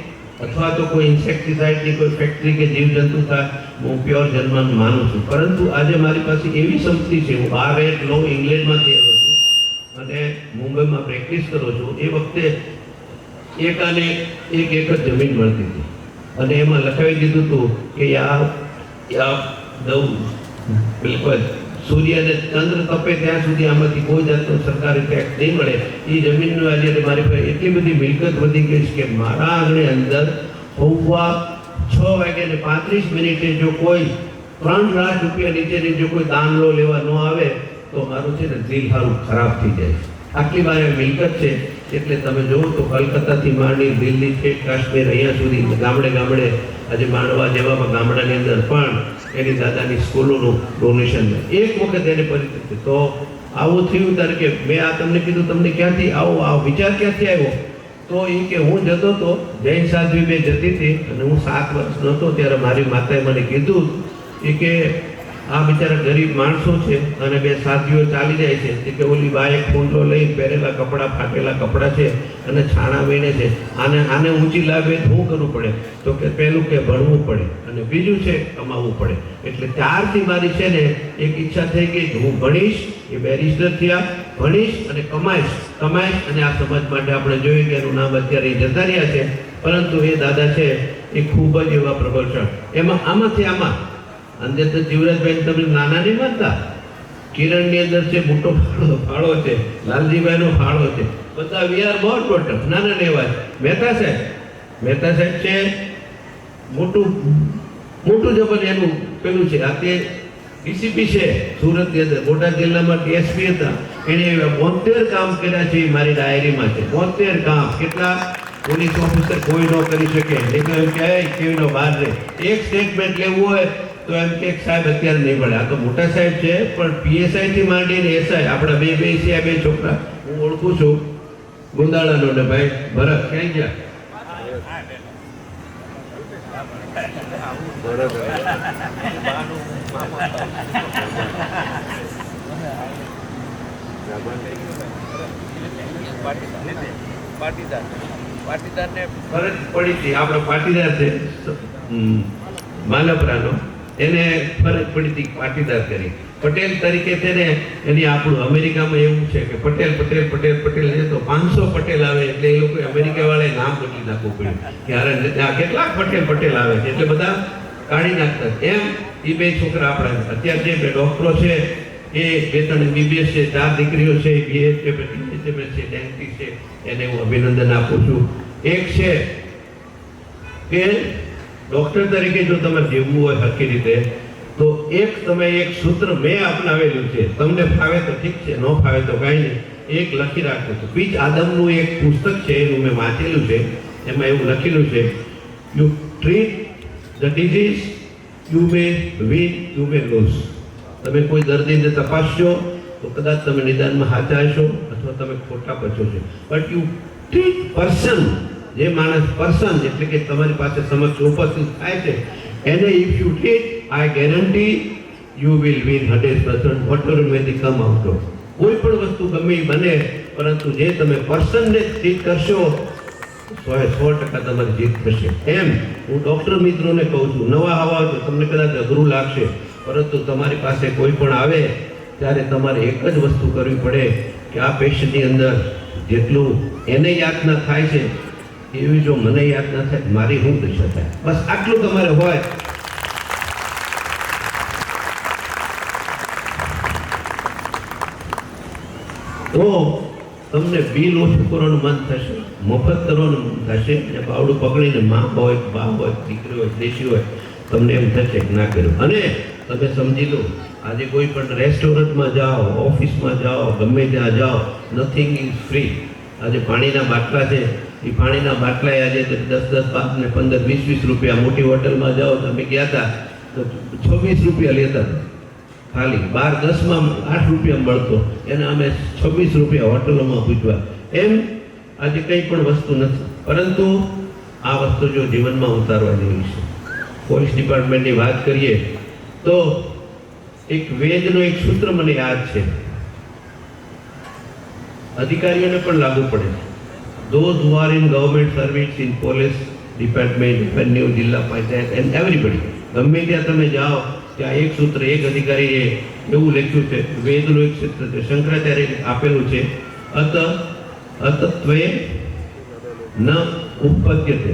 અથવા તો કોઈ ઇન્સેક્ટિસાઇડની કોઈ ફેક્ટરી કે જીવજંતુ થાય, હું પ્યોર જન્મન માનું છું. પરંતુ આજે મારી પાસે એવી સંપત્તિ છે, હું RA લો ઇંગ્લેન્ડમાંથી આવ્યો છું અને મુંબઈમાં પ્રેક્ટિસ કરું છું. એ વખતે એક એકર જમીન મળતી હતી અને એમાં લખાવી દીધું હતું કે બિલકુલ સૂર્ય અને ચંદ્ર તપે ત્યાં સુધી આમાંથી કોઈ જાતનો સરકારી ટેક્સ નહીં મળે. એ જમીનનું આજે મારી પાસે એટલી બધી મિલકત વધી ગઈ છે કે મારા આંગણે અંદર 6:35 જો કોઈ 3 લાખ રૂપિયા નીચેની જો કોઈ દાનલો લેવા ન આવે તો મારું છે ને દિલ સારું ખરાબ થઈ જાય. આટલી મારી મિલકત છે. એટલે તમે જુઓ તો કલકત્તાથી માંડી દિલ્હી છે, કાશ્મીર, અહીંયા સુધી ગામડે આજે માંડવા જેવા ગામડાની અંદર પણ એની દાદાની સ્કૂલોનું ડોનેશન એક વખત એને પરિસ્થિતિ. તો આવું થયું ત્યારે કે મેં આ તમને કીધું તમને ક્યાંથી આ વિચાર ક્યાંથી આવ્યો? તો એ કે હું જતો હતો, જૈન સાધ્વી બે જતી હતી અને હું 7 વર્ષનો હતો ત્યારે મારી માતાએ મને કીધું કે આ બિચારા ગરીબ માણસો છે અને 2 સાધ્વીઓ ચાલી જાય છે કે ઓલી બા એક કુંડલો લઈ પહેરેલા કપડાં, ફાટેલા કપડાં છે અને છાણા વીણે છે, આને ઊંચી લાવે શું કરવું પડે? તો કે પહેલું કે ભણવું પડે અને બીજું છે કમાવવું પડે. એટલે ત્યારથી મારી છે ને એક ઈચ્છા થઈ ગઈ કે હું ભણીશ, એ બેરિસ્ટર થયા, ભણીશ અને કમાઈશ અને આ સમાજ માટે આપણે જોઈએ કે એનું નામ અત્યારે જતા રહ્યા છે પરંતુ એ દાદા છે એ ખૂબ જ એવા પ્રબળ છે. આમાંથી અંદર તો જીવરાજભાઈ તમે નાના નહીં માનતા, કિરણની અંદર છે મોટો ફાળો છે, લાલજીભાઈનો ફાળો છે, બધા વી આર મોર ટોટલ નાના લેવા. મહેતા સાહેબ છે મોટું જબર એનું પેલું છે. આ તે ડીસીપી છે સુરતની અંદર, બોટાદ જિલ્લામાં DSP હતા. એને 72 કામ કર્યા છે મારી ડાયરીમાં છે. 72 કામ. કેટલા પોલીસ ઓફિસર કોઈ ન કરી શકે. એમ કહે કેવીનો બહાર રહે. એક સ્ટેટમેન્ટ લેવું હોય તો એમ કે સાહેબ અત્યારે નહીં મળે. આ તો મોટા સાહેબ છે પણ PSI થી માંડીને SI આપણા બે છે, 2 છોકરા હું ઓળખું છું, ગુંદાળાનો ને ભાઈ ભરત ક્યાં ગયા? પાટીદારને ફરજ પડી હતી, આપણો પાટીદાર છે માનપરાનો, એને ફરજ પડી હતી પાટીદાર કરી. પટેલ તરીકે છે ને એની આપણું અમેરિકામાં એવું છે કે પટેલ પટેલ પટેલ પટેલ છે તો 500 પટેલ આવે એટલે એ લોકો અમેરિકા વાળાએ નામ બદલી નાખવું પડ્યું કે આ કેટલાક પટેલ પટેલ આવે છે એટલે બધા કાઢી નાખતા. એમ એ બે છોકરા આપણા અત્યારે જે ડોક્ટરો છે એ 2-3 MBBS છે, 4 દીકરીઓ છે, BS છે, ડેન્ટિસ્ટ છે, એને હું અભિનંદન આપું છું. એક છે કે ડોક્ટર તરીકે જો તમે જીવવું હોય હરખી રીતે તો એક સૂત્ર મેં અપનાવેલું છે, તમને ફાવે તો ઠીક છે, ન ફાવે તો કાંઈ નહીં, એક લખી રાખજો. પીચ આદમનું એક પુસ્તક છે એનું મેં વાંચેલું છે, એમાં એવું લખેલું છે, you treat the disease, you may win, you may lose. તમે કોઈ દર્દીને તપાસશો તો કદાચ તમે નિદાનમાં સાચા હશો અથવા તમે ખોટા બચો છો. બટ યુ ટ્રીટ પર્સન, જે માણસ પર્સન એટલે કે તમારી પાસે સમક્ષ ઉપસ્થિત થાય છે એને if you treat, I guarantee you will win 100%, whatever may the come out of. કોઈ પણ વસ્તુ ગમે એ બને, પરંતુ જે તમે પર્સનને ટ્રીટ કરશો 100% તમારી જીત થશે. એમ હું ડૉક્ટર મિત્રોને કહું છું, નવા આવા તો તમને કદાચ અઘરું લાગશે, પરંતુ તમારી પાસે કોઈ પણ આવે ત્યારે તમારે એક જ વસ્તુ કરવી પડે કે આ પેશન્ટની અંદર જેટલું એને યાતના થાય છે એવી જો મને યાતના થાય મારી શું દશા થાય, બસ આટલું તમારે હોય. તો તમને બિલ ઓછું કરવાનું મન થશે, મફત કરવાનું મન થશે, અને બાવડું પકડીને મા હોય, બા હોય, દીકરી હોય, દેશી હોય, તમને એમ થશે ના કર્યું. અને તમે સમજી લો, આજે કોઈ પણ રેસ્ટોરન્ટમાં જાઓ, ઓફિસમાં જાઓ, ગમે ત્યાં જાઓ, નથિંગ ઇઝ ફ્રી. આજે પાણીના બાટલા છે, એ પાણીના બાટલા આજે 10-10, 5 ને 15, 20-20 રૂપિયા. મોટી હોટલમાં જાઓ, તમે ગયા હતા તો 26 રૂપિયા લેતા ખાલી, 12-10માં 8 રૂપિયા મળતો, એને અમે 26 રૂપિયા હોટલોમાં પૂછવા. એમ આજે કંઈ પણ વસ્તુ નથી, પરંતુ આ વસ્તુ જો જીવનમાં ઉતારવા જેવી છે. પોલીસ ડિપાર્ટમેન્ટની વાત કરીએ તો એક વેદનો એક સૂત્ર મને યાદ છે, અધિકારીઓને પણ લાગુ પડે છે. Those who are in government service, in police department, revenue, જિલ્લા પંચાયત and everybody, ગમે ત્યાં તમે જાઓ ત્યાં એક સૂત્ર, એક અધિકારીએ એવું લખ્યું છે, વેદનું એક સૂત્ર છે, શંકરાચાર્ય આપેલું છે, અતત્વે ન ઉપપદ્યતે.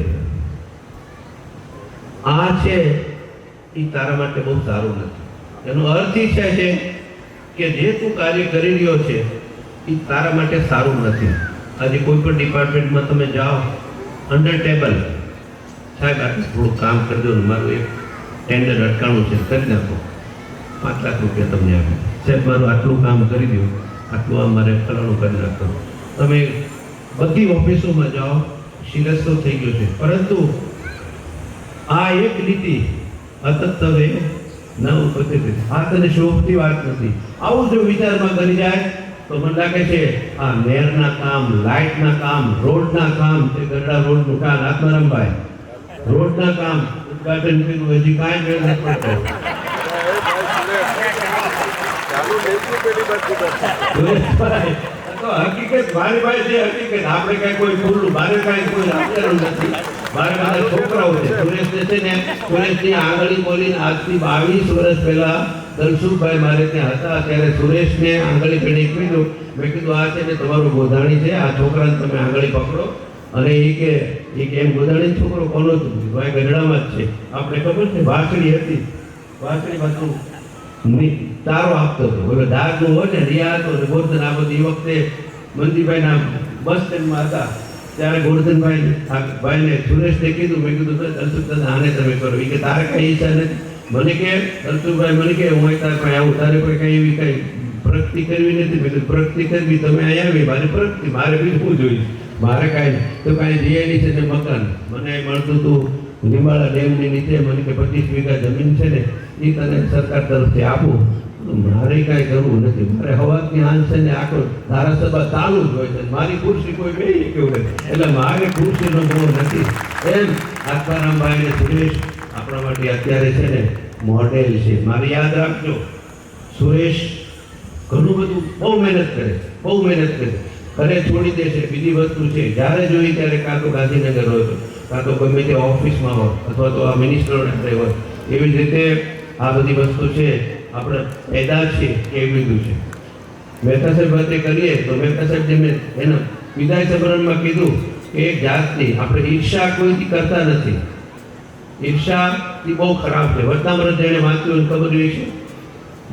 આ છે એ તારા માટે બહુ સારું નથી. એનો અર્થ એ છે કે જે તું કાર્ય કરી રહ્યો છે એ તારા માટે સારું નથી. આજે કોઈ પણ ડિપાર્ટમેન્ટમાં તમે જાઓ, અંડર ટેબલ, સાહેબ આટલું થોડું કામ કરી દો, મારું એક ટેન્ડર અટકાણું છે, કરી નાખો, 5 લાખ રૂપિયા તમને આપે. સાહેબ મારું આટલું કામ કરી દો, આટલું આ મારે ફલાણું કરી નાખો. તમે બધી ઓફિસોમાં જાઓ, સિરિયસ તો થઈ ગયો છે, પરંતુ આ એક નીતિ અતત્વે ન ઉપપદ્યતે, આ તને શોભતી વાત નથી. આવું જો વિચારમાં કરી જાય તો મને લાગે છે આ નહેરના કામ, લાઇટના કામ, રોડના કામ, તે ગરડા રોડનું કામ, આત્મારામભાઈ રોડના કામ ઉદ્ઘાટન કર્યું, હજી કાંઈ મેળ નથી પડતો. હકીકત મારી પાસે છે, હકીકત આપણે કઈ કોઈ ખુલ્લું મારે કઈ કોઈ આપેલું નથી. મારે બધા છોકરાઓ છે. સુરેશને છે ને, સુરેશની આંગળી બોલીને આજથી 22 વર્ષ પહેલા દલસુખભાઈ મારે ત્યાં હતા, ત્યારે સુરેશને આંગળી પેઢી કીધું, મેં કીધું આ છે ને તમારું ગોધાણી છે, આ છોકરાને તમે આંગળી પકડો. અને એ કે એમ ગોધાણી છોકરો કોનો જ ભાઈ ગઢડામાં જ છે, આપણે ખબર છે, વાસળી હતી, વાસળી પાછું તારો આપતો હતો, બોલો ડાકનું હોય ને, રિયા હતો ને ગોરધન. આ બધી એ વખતે મંદીભાઈના બસ સ્ટેન્ડમાં હતા, ત્યારે ગોરધનભાઈને સુરેશને કીધું, મેં કીધું દલસુખ આને તમે કરો. એ કે તારે કઈ ઈચ્છા નથી. મને કે દલસુખભાઈ મને કે હું તારે પાસે આવું, તારે કોઈ કઈ એવી કઈ પ્રગતિ કરવી નથી. મેં કીધું પ્રગતિ કરવી, તમે અહીંયા આવી, મારે પ્રગતિ, મારે બીજું શું જોઈશ, મારે કાંઈ તો કાંઈ જીઆઈડી છે ને મકાન મને મળતું હતું લીંબાળા ડેમની નીચે. મને કે 25 વીઘા જમીન છે ને એ તને સરકાર તરફથી આપું, મારે કાંઈ કરવું નથી. મારે હવાથી આંચ છે ને આખો ધારાસભા ચાલુ જ હોય છે, મારી ખુરશી કોઈ બેસી કેવું નથી, એટલે મારે ખુરશીનો મોહ નથી. એમ આત્મારામભાઈ અને સુરેશ આપણા માટે અત્યારે છે ને મોડેલ છે. મારે યાદ રાખજો, સુરેશ ઘણું બધું બહુ મહેનત કરે, બહુ મહેનત કરે, ઘરે છોડી દેશે. બીજી વસ્તુ છે, જ્યારે જોઈએ ત્યારે કાં તો ગાંધીનગર હોય, કાં તો ગમે તે ઓફિસમાં હોય, અથવા તો આ મિનિસ્ટરોને આપણે હોય. એવી જ રીતે આ બધી વસ્તુ છે, આપણે પેદા છે એવી બધું છે. મહેતા સાહેબ વાતે કરીએ તો મહેતા સાહેબ જેમને એના વિદાય સમારંભમાં કીધું કે એક જાતની આપણે ઈર્ષા કોઈથી કરતા નથી. ઈર્ષા એ બહુ ખરાબ છે. વર્તામૃત જેણે વાંચ્યું એને ખબર હોય છે,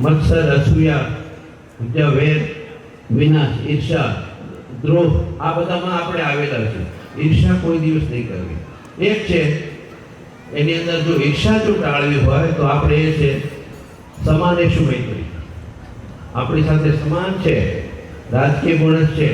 મત્સર, અસૂયા, વેર, વિનાશ, ઈર્ષા, દ્રોહ, આ બધામાં આપણે આવેલા છે. ઈર્ષા કોઈ દિવસ નહીં કરવી. એક છે એની અંદર જો ઈર્ષા જો ટાળવી હોય તો આપણે એ છે સમાનેશુ મૈત્રી. આપણી સાથે સમાન છે, રાજકીય માણસ છે,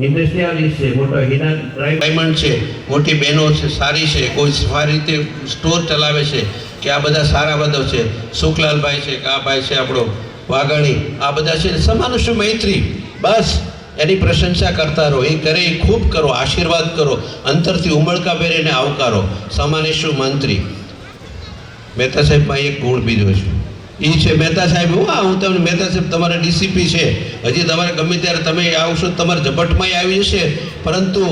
ઇન્ડસ્ટ્રીયાલિસ્ટ છે, મોટો હીરા ડાયમંડ છે, મોટી બહેનો છે, સારી છે, કોઈ સારી રીતે સ્ટોર ચલાવે છે, કે આ બધા સારા બધો છે, સુખલાલભાઈ છે, કે આ ભાઈ છે આપણો વાઘાણી, આ બધા છે સમાનુષ મૈત્રી. બસ એની પ્રશંસા કરતા રહો, એ કરે એ ખૂબ કરો, આશીર્વાદ કરો, અંતરથી ઉમળકા ભરીને આવકારો. સમાનેશુ મંત્રી. મહેતા સાહેબમાં એક ગુણ બીજો છે, એ છે મહેતા સાહેબ. હું તમને મહેતા સાહેબ તમારા ડીસીપી છે, હજી તમારે ગમે ત્યારે તમે આવશો તમારે ઝપટમાં આવી જશે, પરંતુ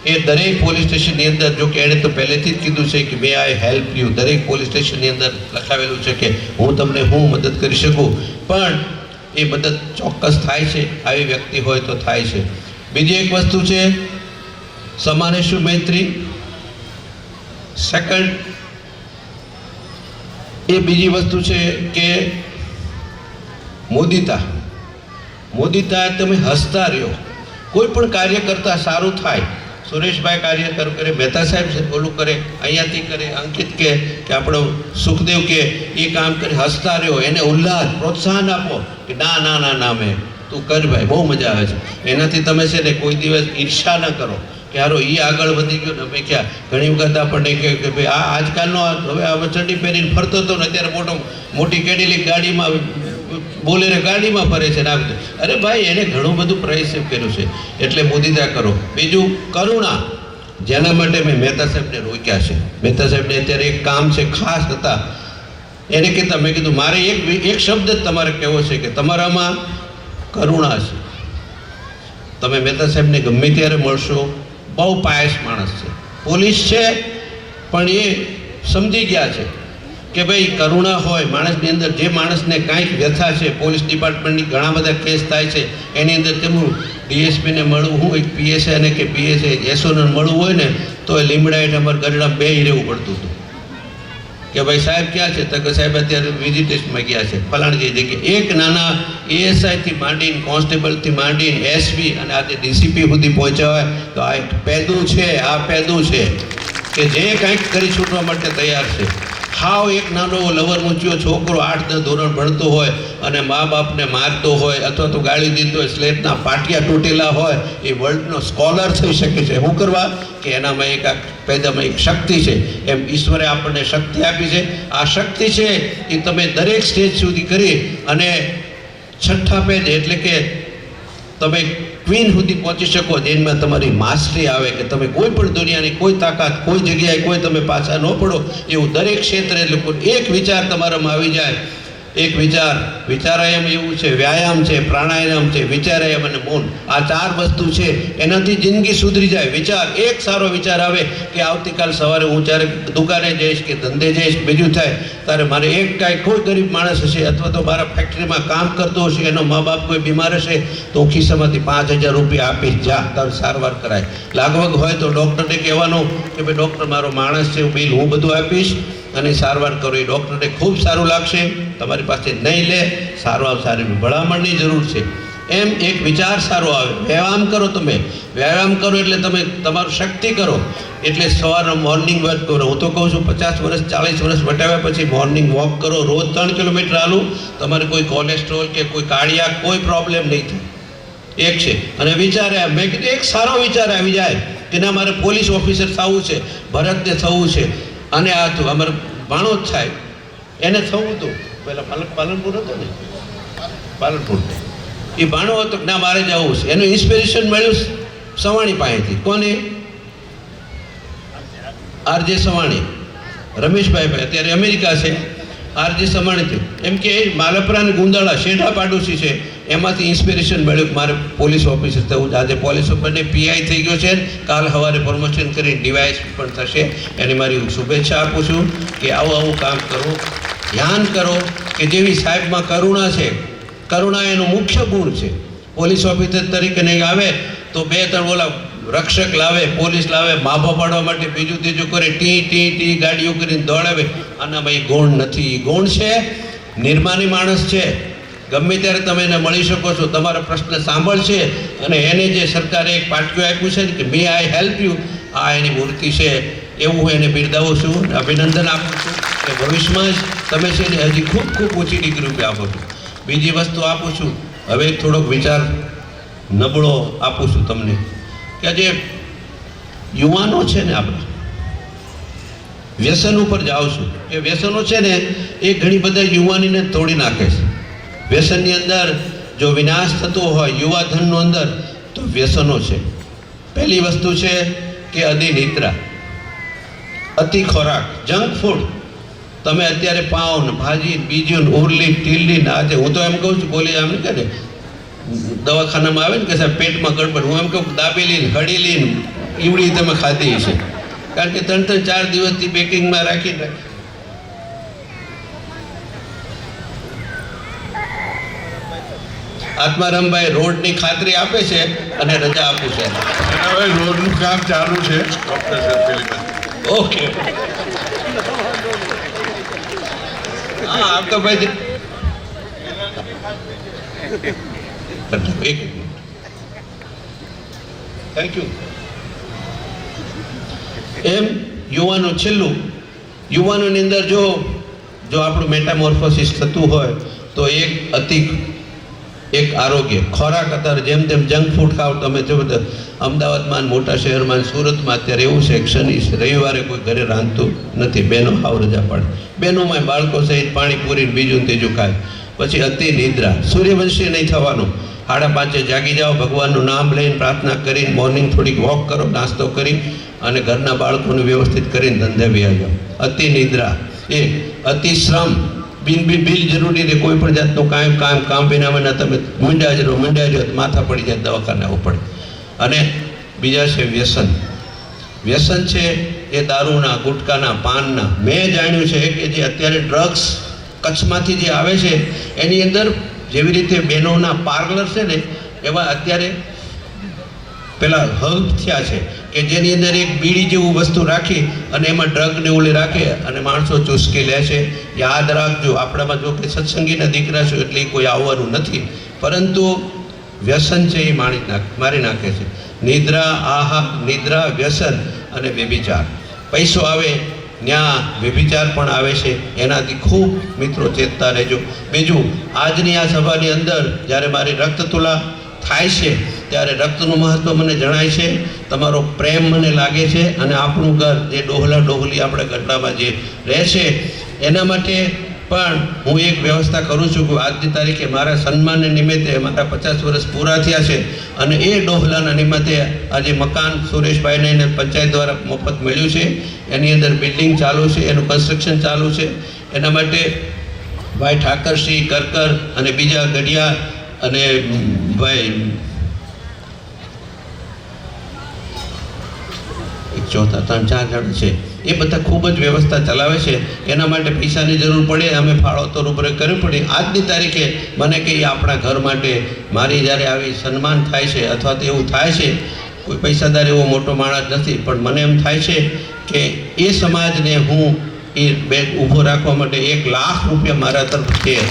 એ દરેક પોલીસ સ્ટેશનની અંદર, જો કે એણે તો પહેલેથી જ કીધું છે કે મે આઈ હેલ્પ યુ, દરેક પોલીસ સ્ટેશનની અંદર લખાવેલું છે કે હું તમને મદદ કરી શકું, પણ એ મદદ ચોક્કસ થાય છે, આવી વ્યક્તિ હોય તો થાય છે. બીજી એક વસ્તુ છે સમાનેશુ મૈત્રી. સેકન્ડ એ બીજી વસ્તુ છે કે મોદિતા. મોદિતા તમે હસતા રહ્યો, કોઈ પણ કાર્ય કરતા સારું થાય. સુરેશભાઈ કાર્ય કરે, મહેતા સાહેબ ઓલું કરે, અહીંયાથી કરે, અંકિત કે આપણો સુખદેવ કે એ કામ કરે, હસતા રહ્યો, એને ઉલ્લાસ, પ્રોત્સાહન આપો કે ના ના ના ના મેં તું કર ભાઈ, બહુ મજા આવે છે. એનાથી તમે છે ને કોઈ દિવસ ઈર્ષા ન કરો કે હારો એ આગળ વધી ગયો ને અમે ક્યાં. ઘણી વખત આપણને કહે કે ભાઈ આ આજકાલનો હવે ચડ્ડી પહેરીને ફરતો હતો ને અત્યારે મોટી કેડિલિક ગાડીમાં બોલેરે ગાડીમાં ફરે છે ને આ બધું. અરે ભાઈ, એને ઘણું બધું પરિશ્રમ કર્યું છે, એટલે મોદિતા કરો. બીજું કરુણા, જેના માટે મેં મહેતા સાહેબને રોક્યા છે. મહેતા સાહેબને અત્યારે એક કામ છે ખાસ હતા, એને કહેતા મેં કીધું મારે એક શબ્દ જ તમારે કહેવો છે કે તમારામાં કરુણા છે. તમે મહેતા સાહેબને ગમે ત્યારે મળશો, બહુ પાયસ માણસ છે, પોલીસ છે પણ એ સમજી ગયા છે કે ભાઈ કરુણા હોય માણસની અંદર. જે માણસને કાંઈક વ્યથા છે, પોલીસ ડિપાર્ટમેન્ટની ઘણા બધા કેસ થાય છે, એની અંદર તેમનું ડીએસપીને મળવું, હું એક પીએસઆઈને કે પીએસઆઈ એસઓને મળવું હોય ને તો એ લીમડા હેઠ અમારે ગરડા બે રહેવું પડતું હતું કે ભાઈ સાહેબ ક્યાં છે, તો કે સાહેબ અત્યારે વિઝિટેશનમાં ગયા છે ફલાણી જગ્યાએ. એક નાના એએસઆઈથી માંડીને, કોન્સ્ટેબલથી માંડીને, એસપી અને આજે ડીસીપી સુધી પહોંચ્યા હોય તો આ એક પેદું છે. આ પેદું છે કે જે કંઈક કરી છૂટવા માટે તૈયાર છે. હાવ એક નાનો લવર મૂચ્યો છોકરો 8-10 ધોરણ ભણતો હોય અને મા બાપને મારતો હોય અથવા તો ગાળી દીધો હોય, સ્લેટના પાટિયા તૂટેલા હોય, એ વર્લ્ડનો સ્કોલર થઈ શકે છે. શું કરવા કે એનામાં એક પેદામાં એક શક્તિ છે. એમ ઈશ્વરે આપણને શક્તિ આપી છે. આ શક્તિ છે એ તમે દરેક સ્ટેજ સુધી કરી અને છઠ્ઠા પેજ એટલે કે તમે ક્વીન સુધી પહોંચી શકો, જેમાં તમારી માસ્ટરી આવે કે તમે કોઈ પણ દુનિયાની કોઈ તાકાત, કોઈ જગ્યાએ કોઈ તમે પાછા ન પડો, એવું દરેક ક્ષેત્રે લોકો એક વિચાર તમારામાં આવી જાય. એક વિચારાયમ એવું છે, વ્યાયામ છે, પ્રાણાયામ છે, વિચારાયમ અને મૌન. આ 4 વસ્તુ છે, એનાથી જિંદગી સુધરી જાય. વિચાર, એક સારો વિચાર આવે કે આવતીકાલ સવારે હું જ્યારે દુકાને જઈશ કે ધંધે જઈશ, બીજું થાય ત્યારે મારે એક કાંઈ કોઈ ગરીબ માણસ હશે અથવા તો મારા ફેક્ટરીમાં કામ કરતો હશે, એનો મા બાપ કોઈ બીમાર હશે તો હું ખિસ્સામાંથી 5000 રૂપિયા આપીશ, જા તારે સારવાર કરાય. લાગવગ હોય તો ડૉક્ટરને કહેવાનું કે ભાઈ ડૉક્ટર મારો માણસ છે, બિલ હું બધું આપીશ અને સારવાર કરો. એ ડૉક્ટરને ખૂબ સારું લાગશે, તમારી પાસે નહીં લે, સારી ભલામણની જરૂર છે. એમ એક વિચાર સારો આવે. વ્યાયામ કરો, તમે વ્યાયામ કરો એટલે તમે તમારું શક્તિ કરો. એટલે સવારનો મોર્નિંગ વોક કરો. હું તો કહું છું 50 વર્ષ 40 વર્ષ વટાવ્યા પછી મોર્નિંગ વોક કરો, રોજ 3 કિલોમીટર હાલું, તમારે કોઈ કોલેસ્ટ્રોલ કે કોઈ કાર્ડિયાક કોઈ પ્રોબ્લેમ નહીં થાય. એક છે. અને વિચારે મેં કીધું એક સારો વિચાર આવી જાય કે ના મારે પોલીસ ઓફિસર થવું છે, ભરતને થવું છે, અને આ હતું અમારે ભાણોદ સાહેબ એને થવું હતું પહેલાં પાલનપુર હતો ને, પાલનપુર એ ભાણો હતો ના મારે જવું છે. એનું ઇન્સ્પિરેશન મળ્યું સવાણી પાસેથી. કોને? આરજે સવાણી. રમેશભાઈ અત્યારે અમેરિકા છે, આરજી સમાણી થયું, એમ કે માલપરા અને ગુંદાળા શેઠા પાડોશી છે, એમાંથી ઇન્સ્પિરેશન મળ્યું કે મારે પોલીસ ઓફિસર થવું. આજે પોલીસ ઓફિસરને પીઆઈ થઈ ગયો છે, કાલ સવારે પ્રમોશન કરી ડીવાયએસ પણ થશે. એને મારી શુભેચ્છા આપું છું કે આવું કામ કરો, ધ્યાન કરો કે જેવી સાહેબમાં કરુણા છે, કરુણા એનો મુખ્ય ગુણ છે. પોલીસ ઓફિસર તરીકે નહીં આવે તો 2-3 ઓલા રક્ષક લાવે, પોલીસ લાવે, માફા પાડવા માટે બીજું ત્રીજું કરે, ટી ગાડીઓ કરીને દોડાવે. આનામાં એ ગુણ નથી. ગુણ છે, નિર્માની માણસ છે, ગમે ત્યારે તમે એને મળી શકો છો, તમારો પ્રશ્ન સાંભળશે અને એને જે સરકારે એક પાટિયું આપ્યું છે કે મે આઈ હેલ્પ યુ, આ એની મૂર્તિ છે. એવું હું એને બિરદાવું છું, અભિનંદન આપું છું કે ભવિષ્યમાં જ તમે છે ને હજી ખૂબ ખૂબ ઊંચી ડિગ્રી આપો છો. બીજી વસ્તુ આપું છું, હવે થોડોક વિચાર નબળો આપું છું તમને કે જે યુવાનો છે ને આપણા વ્યસન ઉપર જાઉં છું. એ વ્યસનો છે ને એ ઘણી બધા યુવાનીને તોડી નાખે છે. વ્યસનની અંદર જો વિનાશ થતો હોય યુવાધનનો અંદર તો વ્યસનો છે. પહેલી વસ્તુ છે કે અતિનિદ્રા, અતિ ખોરાક, જંક ફૂડ. તમે અત્યારે પાવ ને ભાજી બીજું ઉરલી ટીલડી ને આજે હું તો એમ કહું છું, બોલી એમ કહે ને દવાખાનામાં આવે ને કે સાહેબ પેટમાં ગડબડ, હું એમ કહું દાબેલી ને હળીલી ને ઈવડી તમે ખાધી છે, કારણ કે 3-4 દિવસથી પેકિંગમાં રાખીને આત્મારામભાઈ રોડની ખાતરી આપે છે અને રજા આપું છે. રોડનું કામ ચાલુ છે ડોક્ટર સાહેબ. ઓકે, હા આમ તો ભાઈ એક થેન્ક યુ. એમ યુવાનો છેલ્લું, યુવાનોની અંદર જો આપણું મેટામોર્ફોસિસ થતું હોય તો એક આરોગ્ય ખોરાક. અત્યારે જેમ તેમ જંક ફૂડ ખાવ તમે જો અમદાવાદમાં મોટા શહેરમાં સુરતમાં અત્યારે એવું છે કે શનિ રવિવારે કોઈ ઘરે રાંધતું નથી, બહેનો હાવ રજા પાડે, બહેનોમાં બાળકો સહિત પાણીપુરી બીજું ત્રીજું ખાય. પછી અતિ નિદ્રા, સૂર્યવંશી નહીં થવાનું. 5:30 જાગી જાઓ, ભગવાનનું નામ લઈને પ્રાર્થના કરીને મોર્નિંગ થોડીક વોક કરો, નાસ્તો કરી અને ઘરના બાળકોને વ્યવસ્થિત કરીને ધંધે વ્યા જાઓ. અતિ નિદ્રા. એ અતિ શ્રમ, બિલ જરૂરી રીતે કોઈ પણ જાતનું કામ વિના મને તમે મંડ્યા જો માથા પડી જાય, દવાખાને આવવું પડે. અને બીજા છે વ્યસન. વ્યસન છે એ દારૂના, ગુટકાના, પાનના. મેં જાણ્યું છે કે જે અત્યારે ડ્રગ્સ કચ્છમાંથી જે આવે છે એની અંદર જેવી રીતે બહેનોના પાર્લર છે ને એવા અત્યારે પેલા હબ થયા છે કે જેની અંદર એક બીડી જેવું વસ્તુ રાખી અને એમાં ડ્રગને ઓલી રાખે અને માણસો ચૂસકી લે છે. યાદ રાખજો, આપણામાં જો કે સત્સંગીના દીકરા છો એટલે કોઈ આવવાનું નથી, પરંતુ વ્યસન છે એ મારી નાખે છે. નિદ્રા, વ્યસન અને વ્યભિચાર. પૈસો આવે ત્યાં વ્યભિચાર પણ આવે છે, એનાથી ખૂબ મિત્રો ચેતતા રહેજો. બીજું, આજની આ સભાની અંદર જ્યારે મારી રક્તતુલા થાય છે ત્યારે રક્તનું મહત્ત્વ મને જણાય છે, તમારો પ્રેમ મને લાગે છે અને આપણું ઘર જે ડોહલા ડોહલી આપણે ગઢડામાં જે રહે છે એના માટે પણ હું એક વ્યવસ્થા કરું છું કે આજની તારીખે મારા સન્માનને નિમિત્તે મારા 50 વર્ષ પૂરા થયા છે અને એ ડોહલાના નિમિત્તે આજે મકાન સુરેશભાઈને પંચાયત દ્વારા મફત મળ્યું છે. એની અંદર બિલ્ડિંગ ચાલુ છે, એનું કન્સ્ટ્રક્શન ચાલુ છે. એના માટે ભાઈ ઠાકરસિંહ કરકર અને બીજા ગઢિયા અને ભાઈ ચોથા 3-4 જણ છે, એ બધા ખૂબ જ વ્યવસ્થા ચલાવે છે. એના માટે પૈસાની જરૂર પડે, અમે ફાળો તો રૂબરૂ કરવી પડે. આજની તારીખે મને કે આપણા ઘર માટે મારી જ્યારે આવી સન્માન થાય છે અથવા તો એવું થાય છે, કોઈ પૈસાદાર એવો મોટો માણસ નથી, પણ મને એમ થાય છે કે એ સમાજને હું એ બેગ ઊભો રાખવા માટે 1 લાખ રૂપિયા મારા તરફથી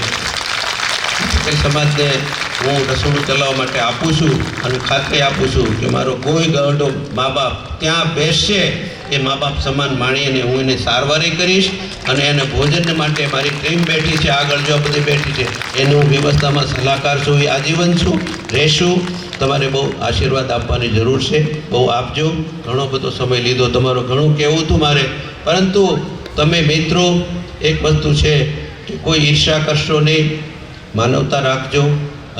એ સમાજને હું રસોડું ચલાવવા માટે આપું છું અને ખાતરી આપું છું કે મારો કોઈ ગરડો મા બાપ ત્યાં બેસશે એ મા બાપ સમાન માણીને હું એને સારવારી કરીશ અને એને ભોજન માટે મારી ટીમ બેઠી છે, આગળ જો બધી બેઠી છે, એની હું વ્યવસ્થામાં સલાહકાર છું, એ આજીવન છું, રહેશું. તમારે બહુ આશીર્વાદ આપવાની જરૂર છે, બહુ આપજો. ઘણો બધો સમય લીધો, તમારો ઘણું કહેવું હતું મારે, પરંતુ તમે મિત્રો એક વસ્તુ છે કે કોઈ ઈર્ષા કરશો નહીં, માનવતા રાખજો,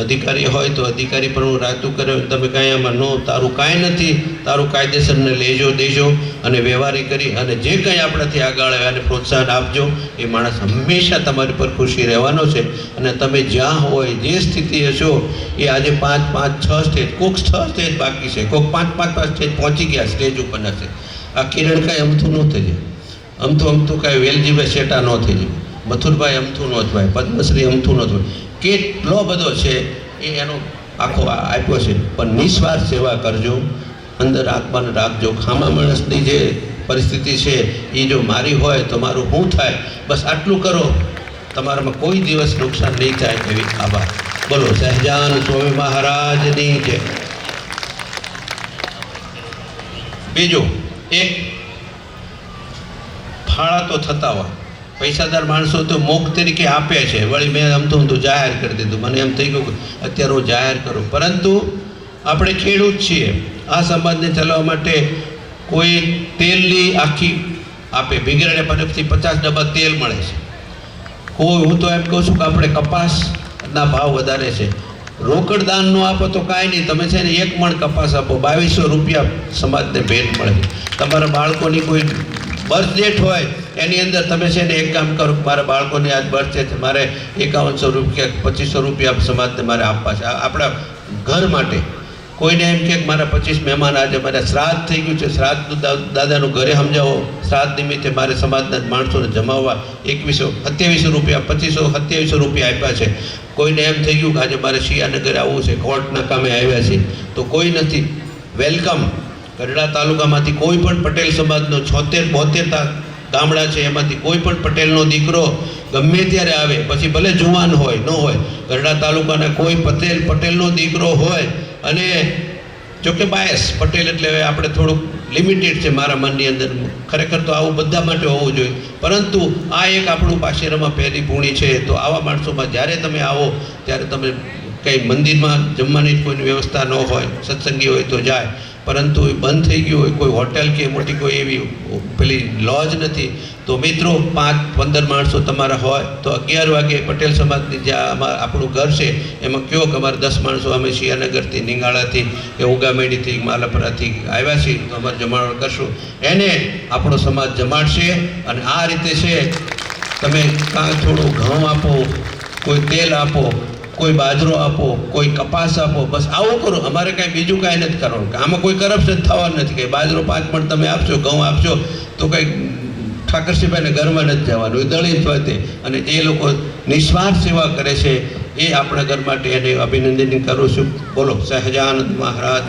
અધિકારી હોય તો અધિકારી પણ હું રાતું કરે તમે કાંઈ આમાં નો તારું કાંઈ નથી, તારું કાયદેસરને લેજો દેજો અને વ્યવહારી કરી અને જે કંઈ આપણાથી આગળ આવે અને પ્રોત્સાહન આપજો. એ માણસ હંમેશા તમારી પર ખુશી રહેવાનો છે. અને તમે જ્યાં હોય જે સ્થિતિ હશો એ આજે 5, 5, 6 સ્ટેજ, કોઈક 6 સ્ટેજ બાકી છે, કોઈક 5, 5 સ્ટેજ પહોંચી ગયા સ્ટેજ ઉપરના છે. આ કિરણ કાંઈ અમથું ન થઈ જાય, અમથું કાંઈ વેલજીભાઈ શેટા ન થઈ જાય, મથુરભાઈ અમથું ન થવાય, પદ્મશ્રી અમથું ન થવાય, કેટલો બધો છે એ એનો આખો આપ્યો છે. પણ નિસ્વાર્થ સેવા કરજો, અંદર આત્માને રાખજો. ખામા માણસની જે પરિસ્થિતિ છે એ જો મારી હોય તો મારું શું થાય, બસ આટલું કરો, તમારામાં કોઈ દિવસ નુકસાન નહીં થાય એવી આભાર. બોલો સહજાન સ્વામી મહારાજની જય. બીજું એક ફાળા તો થતા હોય, પૈસાદાર માણસો તો મોક તરીકે આપે છે. વળી મેં અમથું જાહેર કરી દીધું, મને એમ થઈ ગયું કે અત્યારે હું જાહેર કરું. પરંતુ આપણે ખેડૂત છીએ, આ સમાજને ચલાવવા માટે કોઈ તેલની આખી આપે, ભીગરાને તરફથી 50 ડબ્બા તેલ મળે છે. કોઈ હું તો એમ કહું છું કે આપણે કપાસના ભાવ વધારે છે, રોકડ દાન નો આપો તો કાંઈ નહીં, તમે છે ને 1 મણ કપાસ આપો, 2200 રૂપિયા સમાજને ભેટ મળે. તમારા બાળકોની કોઈ બર્થ ડેટ હોય એની અંદર તમે છે ને એક કામ કરો, મારા બાળકોની આજ બર્થ ડે છે, મારે 5100 રૂપિયા 2500 રૂપિયા સમાજને મારે આપવા છે. આપણા ઘર માટે કોઈને એમ કે મારા 25 મહેમાન આજે મારે શ્રાદ્ધ થઈ ગયું છે, શ્રાદ્ધનું દાદાનું ઘરે સમજાવો, શ્રાદ્ધ નિમિત્તે મારે સમાજના માણસોને જમાવવા 2700 રૂપિયા 2700 રૂપિયા આપ્યા છે. કોઈને એમ થઈ ગયું કે આજે મારે શિયાનગર આવવું છે, કોર્ટના કામે આવ્યા છે, તો કોઈ નથી, વેલકમ. ગઢડા તાલુકામાંથી કોઈ પણ પટેલ સમાજનો 76-72 ગામડા છે, એમાંથી કોઈ પણ પટેલનો દીકરો ગમે ત્યારે આવે, પછી ભલે જુવાન હોય ન હોય, ગઢડા તાલુકાના કોઈ પટેલનો દીકરો હોય, અને જોકે બાયસ પટેલ એટલે આપણે થોડુંક લિમિટેડ છે મારા મનની અંદર, ખરેખર તો આવું બધા માટે હોવું જોઈએ. પરંતુ આ એક આપણું પાશેરામાં પહેલી પૂણી છે. તો આવા માણસોમાં જ્યારે તમે આવો ત્યારે તમે કંઈ મંદિરમાં જમવાની કોઈની વ્યવસ્થા ન હોય, સત્સંગી હોય તો જાય, પરંતુ એ બંધ થઈ ગયું હોય, કોઈ હોટેલ કે મોટી કોઈ એવી પેલી લોજ નથી, તો મિત્રો 5-15 માણસો તમારા હોય તો 11 વાગે પટેલ સમાજની જ્યાં આપણું ઘર છે એમાં કયો કે અમારે 10 માણસો અમે શિયાનગરથી, નિંગાળાથી કે ઉગામેડીથી, માલાપરાથી આવ્યા છીએ, તો અમારે જમાડો કરશું, એને આપણો સમાજ જમાડશે. અને આ રીતે છે, તમે કાં થોડું ઘઉં આપો, કોઈ તેલ આપો, કોઈ બાજરો આપો, કોઈ કપાસ આપો, બસ આવું કરો. અમારે કાંઈ બીજું કાંઈ નથી કરવાનું, આમાં કોઈ કરપ્શન થવાનું નથી. કે બાજરો 5 મણ તમે આપશો, ઘઉં આપશો, તો કંઈક ઠાકરસિંહભાઈને ઘરમાં નથી જવાનું, એ દલિત હોય તે. અને જે લોકો નિસ્વાર્થ સેવા કરે છે એ આપણા ઘર માટે એને અભિનંદન કરું છું. બોલો સહજાનંદ મહારાજ.